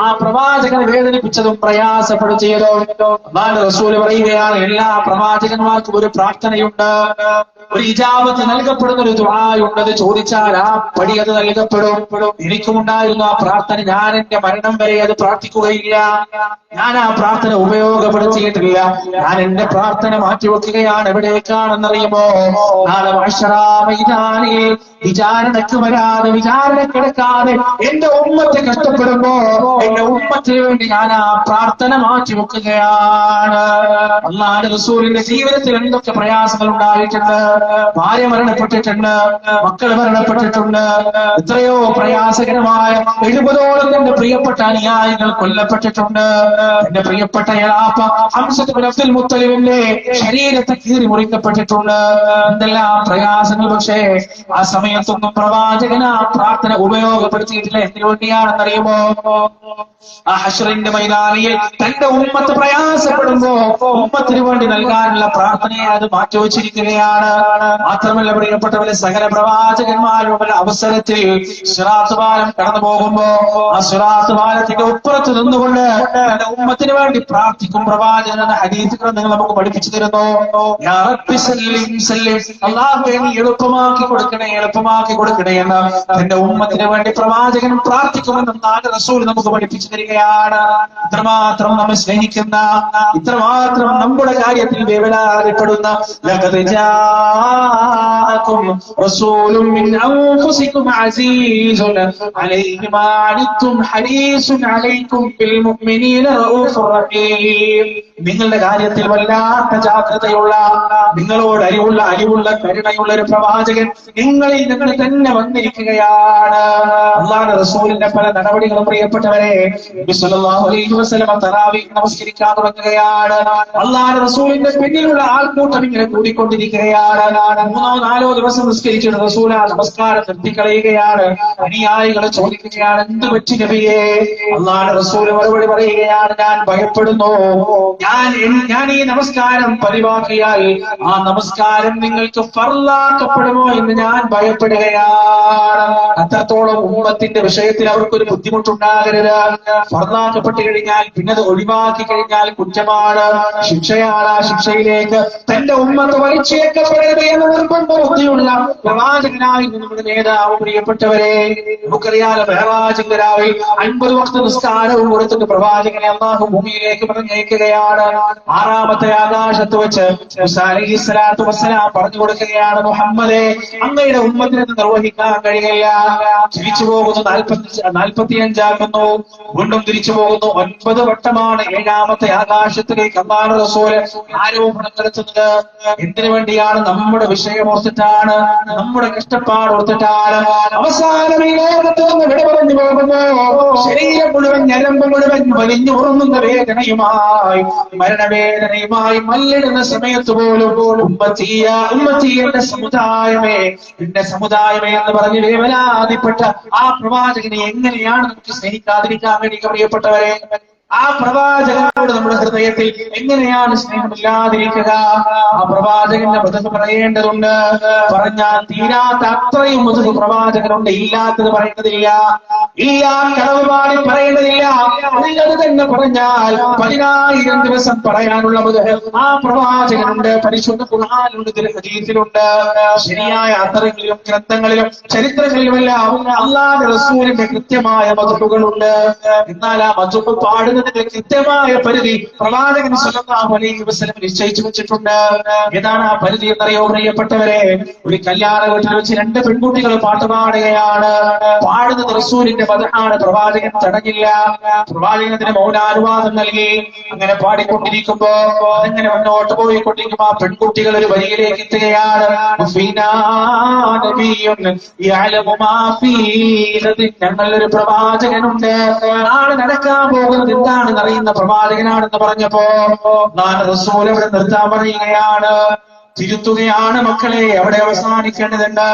ആ പ്രവാചകനെ വേദനിപ്പിച്ചതും പ്രയാസപ്പെടുത്തിയതും. അല്ലാഹുവിന്റെ റസൂൽ പറയുകയാണ്, എല്ലാ പ്രവാചകന്മാർക്കും ഒരു പ്രാർത്ഥനയുണ്ട്, ഒരു ഇജാബത്ത് നൽകപ്പെടുന്ന ഒരു ദുആയുണ്ട്. അത് ചോദിച്ചാൽ ആ പടി അത് നൽകപ്പെടും. എനിക്കുമുണ്ടായിരുന്നു ആ പ്രാർത്ഥന. ഞാൻ എന്റെ മരണം വരെ അത് പ്രാർത്ഥിക്കുകയില്ല. ഞാൻ ആ പ്രാർത്ഥന ഉപയോഗപ്പെടുത്തിയിട്ടില്ല. ഞാൻ എന്റെ പ്രാർത്ഥന മാറ്റിവെക്കുകയാണ്. എവിടേക്കാണെന്നറിയുമോ? നാളെ മഹ്ശറാ മൈതാനിൽ വിചാരണക്ക് വരാതെ, വിചാരണക്കെടുക്കാതെ എന്റെ ഉമ്മത്തെ കഷ്ടപ്പെടുമ്പോ, എന്റെ ഉമ്മത്തിന് വേണ്ടി ഞാൻ ആ പ്രാർത്ഥന മാറ്റി വെക്കുകയാണ്. അല്ലാഹുവിന്റെ റസൂലിന്റെ ജീവിതത്തിൽ എന്തൊക്കെ പ്രയാസങ്ങൾ ഉണ്ടായിട്ടുണ്ട്. ഭാര്യ മരണപ്പെട്ടിട്ടുണ്ട്, മക്കൾ മരണപ്പെട്ടിട്ടുണ്ട്, എത്രയോ പ്രയാസകരമായ 70ഓളം എന്റെ പ്രിയപ്പെട്ട അനുയായികൾ കൊല്ലപ്പെട്ടിട്ടുണ്ട്. എന്റെ പ്രിയപ്പെട്ട യലാപ്പ ഹംസത്ത് ബിൻ അബ്ദുൽ മുത്തലിബിന്റെ ശരീരത്തെ കീറി മുറിക്കപ്പെട്ടിട്ടുണ്ട്. എന്തെല്ലാം പ്രയാസങ്ങൾ. പക്ഷേ ആ സമയത്തൊന്നും പ്രവാചകൻ ആ പ്രാർത്ഥന ഉപയോഗപ്പെടുത്തിയിട്ടില്ല. എന്തിനു വേണ്ടിയാണെന്നറിയുമോ? ആ ഹശ്റിന്റെ മൈതാനിയിൽ തന്റെ ഉമ്മത്ത് പ്രയാസപ്പെടുമ്പോ ഉമ്മത്തിന് വേണ്ടി നൽകാനുള്ള പ്രാർത്ഥനയെ അത് മാറ്റിവെച്ചിരിക്കുകയാണ്. മാത്രമല്ല പ്രിയപ്പെട്ടവരെ, സകല പ്രവാചകന്മാരുടെ അവസരത്തിൽ സിറാത്ത് പാലം കടന്നു പോകുമ്പോ ആ സിറാത്ത് പാലത്തിന്റെ ഉപ്പുറത്ത് നിന്നുകൊണ്ട് തന്റെ ഉമ്മത്തിന് വേണ്ടി പ്രാർത്ഥിക്കും പ്രവാചകൻ എന്ന ഹദീസ് ഗ്രന്ഥങ്ങൾ നമുക്ക് പഠിപ്പിച്ചു തരുന്നു. യാ റബ്ബി സല്ലിം സല്ലിം, അല്ലാഹുവേ നീ എളുപ്പമാക്കി കൊടുക്കണേ, എളുപ്പമാക്കി കൊടുക്കണേ എന്ന് തന്റെ ഉമ്മത്തിന് വേണ്ടി പ്രവാചകൻ പ്രാർത്ഥിക്കുമെന്ന് അല്ലാഹുവിന്റെ റസൂൽ നമുക്ക് പഠിപ്പിച്ചു തരികയാണ്. ഇത്രമാത്രം നമ്മെ സ്നേഹിക്കുന്ന, ഇത്രമാത്രം നമ്മുടെ കാര്യത്തിൽ വേവലാതിപ്പെടുന്ന ലഖദ് ജാഅകും റസൂലുൻ മിൻ അൻഫുസികും അസീസുൻ അലൈഹി മാ അനിത്തും ഹരീസുൻ അലൈക്കും ബിൽ മുഅ്മിനീന റഊഫുർ റഹീം. നിങ്ങളുടെ കാര്യത്തിൽ വല്ലാത്ത ജാഗ്രതയുള്ള, നിങ്ങളോട് അലിവുള്ള കരുണയുള്ള ഒരു പ്രവാചകൻ നിങ്ങളിൽ നിങ്ങൾ തന്നെ വന്നിരിക്കുകയാണ്. അല്ലാഹുവിന്റെ റസൂലിന്റെ പല നടപടികളും പ്രിയപ്പെട്ടവരെ, നബി സല്ലല്ലാഹു അലൈഹി വസല്ലം തറാവീഹ് നമസ്കരിക്കാൻ തുടങ്ങുകയാണ്. അല്ലാഹുവിന്റെ റസൂലിന്റെ പിന്നിലുള്ള ആൾക്കൂട്ടം ഇങ്ങനെ കൂടിക്കൊണ്ടിരിക്കുകയാണ്. 3-4 ദിവസം നിസ്കരിച്ചിട്ട് റസൂൽ ആ നമസ്കാരം നിർത്തിക്കളയുകയാണ്. അനുയായികൾ ചോദിക്കുകയാണ്, എന്ത് പറ്റി നബിയേ? അല്ലാഹുവിന്റെ റസൂൽ മറുപടി പറയുകയാണ്, ഞാൻ ഭയപ്പെടുന്നു. ഞാൻ ഈ നമസ്കാരം പതിവാക്കിയാൽ ആ നമസ്കാരം നിങ്ങൾക്ക് ഫർളാക്കപ്പെടുമോ എന്ന് ഞാൻ ഭയപ്പെടുകയാണ്. അത്രത്തോളം ഉമ്മത്തിന്റെ വിഷയത്തിൽ അവർക്കൊരു ബുദ്ധിമുട്ടുണ്ടാകരുത്. ഫർളാക്കപ്പെട്ട് കഴിഞ്ഞാൽ പിന്നെ അത് ഒഴിവാക്കി കഴിഞ്ഞാൽ കുറ്റമാണ്, ശിക്ഷയാണ്. ആ ശിക്ഷയിലേക്ക് തന്റെ ഉമ്മത്ത് വലിച്ചേക്കപ്പെടരുത് എന്ന് നിർബന്ധ ബുദ്ധിയുള്ള പ്രവാചകനായി നമ്മുടെ നേതാവ്. പ്രിയപ്പെട്ടവരെ, നമുക്കറിയാലോ മെഹറാജിന്റെ രാവിൽ 50 വക്ത് നിസ്കാരവും കൊടുത്തിട്ട് പ്രവാചകനെ അല്ലാഹു ഭൂമിയിലേക്ക് പറഞ്ഞയക്കുകയാണ്. 6ാമത്തെ ആകാശത്ത് വെച്ച് മൂസാ അലൈഹിസ്സലാത്തു വസ്സലാം പറഞ്ഞു കൊടുക്കുകയാണ്, മുഹമ്മദേ, അങ്ങയുടെ ഉമ്മത്തിനെ നിർവഹിക്കാൻ കഴിയില്ല. തിരിച്ചു പോകുന്നു 45 ആകുന്നു, വീണ്ടും തിരിച്ചു പോകുന്നു. 9 വട്ടമാണ് 7ാമത്തെ ആകാശത്തിലേക്ക് അല്ലാഹുവിന്റെ റസൂല് ആരോപണം നടത്തുന്നത്. എന്തിനു വേണ്ടിയാണ്? നമ്മുടെ വിഷയം ഓർത്തിട്ടാണ്, നമ്മുടെ കഷ്ടപ്പാട് ഓർത്തിട്ടാണ്. അവസാനം ഈ ലോകത്ത് നിന്ന് വിട പറഞ്ഞു പോകുമ്പോ ശരീരം മുഴുവൻ, ഞരമ്പ് മുഴുവൻ വലിഞ്ഞു ഉറങ്ങുന്ന വേദനയുമായി, മരണവേദനയുമായി മല്ലിടുന്ന സമയത്ത് പോലും ഉമ്മത്തിയ എന്റെ സമുദായമേ, എന്റെ സമുദായമേ എന്ന് പറഞ്ഞ് വേവലാതിപ്പെട്ട ആ പ്രവാചകനെ എങ്ങനെയാണ് നമുക്ക് സ്നേഹിക്കാതിരിക്കാൻ കഴിയുക? പ്രിയപ്പെട്ടവരെ, ആ പ്രവാചകനോട് നമ്മുടെ ഹൃദയത്തിൽ എങ്ങനെയാണ് സ്നേഹമില്ലാതിരിക്കുക? ആ പ്രവാചകന്റെ മധു പറയേണ്ടതുണ്ട്. പറഞ്ഞാൽ തീരാത്ത അത്രയും മധു പ്രവാചകനുണ്ട്. ഇല്ലാത്തത് പറയേണ്ടതില്ല, കളവ് പാടി പറയേണ്ടതില്ല. ഉള്ളത് തന്നെ പറഞ്ഞാൽ 10,000 ദിവസം പറയാനുള്ള മധു ആ പ്രവാചകനുണ്ട്. പരിശുദ്ധ ഖുർആനിലുണ്ട്, ഹദീസിലുണ്ട്. ശരിയായ അത്തരങ്ങളിലും ഗ്രന്ഥങ്ങളിലും ചരിത്രങ്ങളിലുമെല്ലാം അല്ലാഹുവിന്റെ റസൂലിന്റെ കൃത്യമായ മധുകളുണ്ട്. എന്നാൽ ആ മധു പാടുന്ന കൃത്യമായ പരിധി പ്രവാചകൻ സല്ലല്ലാഹു അലൈഹി വസല്ലം നിശ്ചയിച്ചു വെച്ചിട്ടുണ്ട്. ഏതാണ് ആ പരിധി എന്നറിയോ പ്രിയപ്പെട്ടവരെ? ഒരു കല്യാണ വീട്ടിൽ വെച്ച് 2 പെൺകുട്ടികൾ പാട്ട് പാടുകയാണ്. പാടുന്നത് റസൂലിന്റെ മദ്ഹാണ്. പ്രവാചകൻ തടഞ്ഞില്ല, പ്രവാചകന് മൗനാനുവാദം നൽകി. അങ്ങനെ പാടിക്കൊണ്ടിരിക്കുമ്പോ അങ്ങനെ മുന്നോട്ട് പോയിക്കൊണ്ടിരിക്കുമ്പോ ആ പെൺകുട്ടികൾ ഒരു വരിയിലേക്ക് എത്തുകയാണ്. ഞങ്ങളൊരു പ്രവാചകനുണ്ട്, നാളെ നടക്കാൻ പോകുന്നത് എന്താണെന്ന് അറിയുന്ന പ്രവാചകനാണെന്ന് പറഞ്ഞപ്പോ റസൂൽ അവിടെ നിർത്താൻ പറയുകയാണ്, തിരുത്തുകയാണ്. മക്കളെ, അവിടെ അവസാനിക്കേണ്ടതുണ്ട്.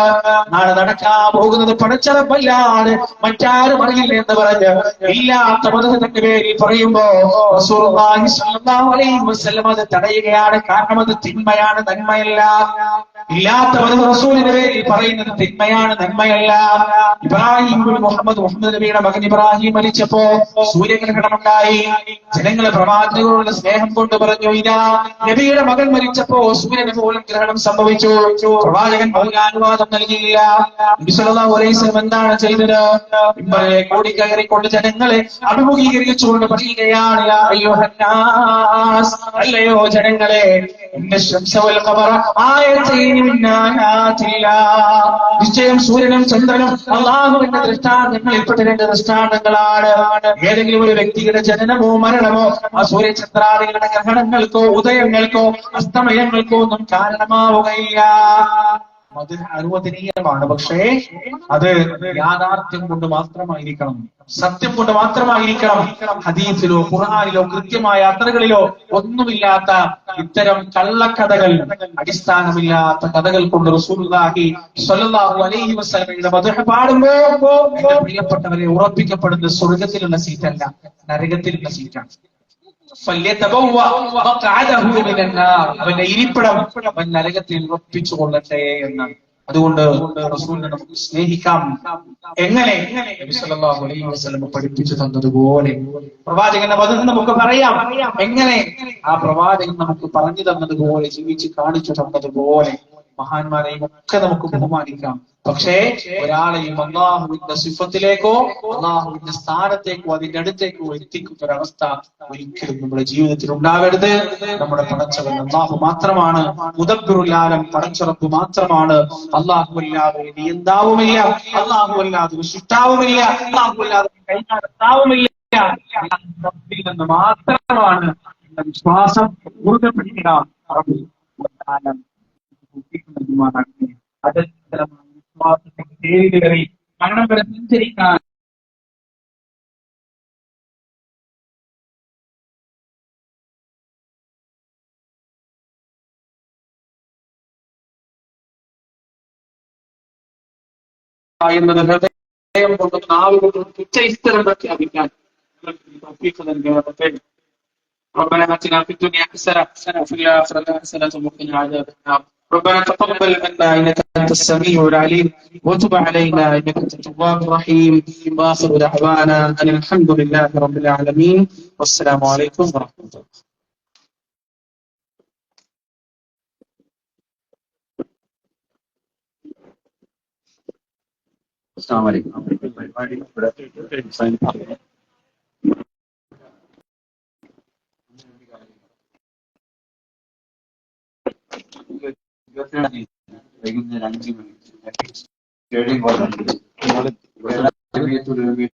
നാളെ നടക്കാൻ പോകുന്നത് പടച്ചറപ്പല്ലാണ്, മറ്റാരും അറിയില്ല എന്ന് പറഞ്ഞ് ഇല്ലാത്ത മതത്തിന്റെ പേരിൽ പറയുമ്പോ റസൂലുള്ളാഹി സ്വല്ലല്ലാഹു അലൈഹി വസല്ലം അത് തടയുകയാണ്. കാരണം അത് തിന്മയാണ്, നന്മയല്ല. ഇല്ലാത്ത മതം റസൂലിന്റെ പേരിൽ പറയുന്നത് തിന്മയാണ്, നന്മയല്ല. മുഹമ്മദ് നബിയുടെ മകൻ ഇബ്രാഹിം മരിച്ചപ്പോ സൂര്യഗ്രഹണമുണ്ടായി. ജനങ്ങളെ പ്രവാചകരോടുള്ള സ്നേഹം കൊണ്ട് പറഞ്ഞു, ഇതാ നബിയുടെ മകൻ മരിച്ചപ്പോ സൂര്യന് പോലും ഗ്രഹണം സംഭവിച്ചു. പ്രവാചകൻ മൗനാനുവാദം നൽകിയില്ല. നബി സല്ലല്ലാഹു അലൈഹി വസല്ലം എന്താണ് ചെയ്തത്? മിമ്പറിലെ കൂടിക്കയറിക്കൊണ്ട് ജനങ്ങളെ അഭിമുഖീകരിച്ചുകൊണ്ട് പറയുകയാണ്, യാ അയ്യുഹന്നാസ്, അല്ലയോ ജനങ്ങളെ, ഇന്ന ശംസ വൽ ഖമറ ആയതൈനി മിൻ ആയാതില്ലാഹ്. നിശ്ചയം സൂര്യനും ചന്ദ്രനും അല്ലാഹുവിന്റെ ദൃഷ്ടാന്തങ്ങളിൽപ്പെട്ട രണ്ട് ദൃഷ്ടാന്തങ്ങളാണ്. ഏതെങ്കിലും ഒരു വ്യക്തിയുടെ ജനനമോ മരണമോ ആ സൂര്യചന്ദ്രാദികളുടെ ഗ്രഹണങ്ങൾക്കോ ഉദയങ്ങൾക്കോ അസ്തമയങ്ങൾക്കോ ഒന്നും കാരണമാവുകയില്ല. അത് അനുവദനീയമാണ്, പക്ഷേ അത് യാഥാർത്ഥ്യം കൊണ്ട് മാത്രമായിരിക്കണം, സത്യം കൊണ്ട് മാത്രമായിരിക്കണം. ഹദീസിലോ ഖുർആനിലോ കൃത്യമായ യാത്രകളിലോ ഒന്നുമില്ലാത്ത ഇത്തരം കള്ളക്കഥകൾ, അടിസ്ഥാനമില്ലാത്ത കഥകൾ കൊണ്ട് റസൂലുള്ളാഹി സ്വല്ലല്ലാഹു അലൈഹി വസല്ലമയുടെ മദ്ഹ് പാടുമ്പോൾ എന്റെ പ്രിയപ്പെട്ടവരെ ഉറപ്പിക്കപ്പെടുന്ന സ്വർഗത്തിലുള്ള സീറ്റല്ല, നരകത്തിലുള്ള സീറ്റാണ്. അവന്റെ ഇരിപ്പിടം അവൻ നരകത്തിൽ ഉറപ്പിച്ചു കൊള്ളട്ടെ എന്നാണ്. അതുകൊണ്ട് റസൂലിനെ നമുക്ക് സ്നേഹിക്കാം. എങ്ങനെ? നബി സല്ലല്ലാഹു അലൈഹി വസല്ലം പഠിപ്പിച്ചു തന്നതുപോലെ, പ്രവാചകന്റെ മദ്ഹ് നമുക്ക് പറയാം. എങ്ങനെ? ആ പ്രവാചകൻ നമുക്ക് പറഞ്ഞു തന്നതുപോലെ, ജീവിച്ച് കാണിച്ചു തന്നതുപോലെ മഹാന്മാരെയും ഒക്കെ നമുക്ക് ബഹുമാനിക്കാം. പക്ഷേ ഒരാളെയും അള്ളാഹുവിന്റെ സിഫത്തിലേക്കോ അള്ളാഹുവിന്റെ സ്ഥാനത്തേക്കോ അതിന്റെ അടുത്തേക്കോ എത്തിക്കുന്ന ഒരവസ്ഥ ഒരിക്കലും നമ്മുടെ ജീവിതത്തിൽ ഉണ്ടാവരുത്. നമ്മുടെ പടച്ചവൻ അള്ളാഹു മാത്രമാണ്, മുദബ്ബിറുൽ ആലം പടച്ചുറപ്പ് മാത്രമാണ്. അള്ളാഹു അല്ലാതെ നിയന്താവുമില്ല, അള്ളാഹു അല്ലാതെ സൃഷ്ടാവുമില്ല, അള്ളാഹു അല്ലാതെ കൈകാര്യത്താവുമില്ല. നിന്ന് മാത്രമാണ് എന്ന വിശ്വാസം മുറുകെ പിടിക്കുക. വിശ്വാസത്തിന്റെ പേരിൽ കയറി മരണം വരെ സഞ്ചരിക്കാൻ എന്നത് ഹൃദയം കൊണ്ടും നാവ് കൊണ്ടും ഉച്ചസ്ഥിരം പ്രഖ്യാപിക്കാൻ ربنا آتنا في الدنيا حسنة وفي الآخرة حسنة وقنا عذاب النار. ربنا تقبل منا إنك أنت السميع العليم وتب علينا إنك أنت التواب الرحيم. وآخر دعوانا أن الحمد لله رب العالمين والسلام عليكم ورحمة الله. السلام عليكم. വൈകുന്നേരം 5 മണി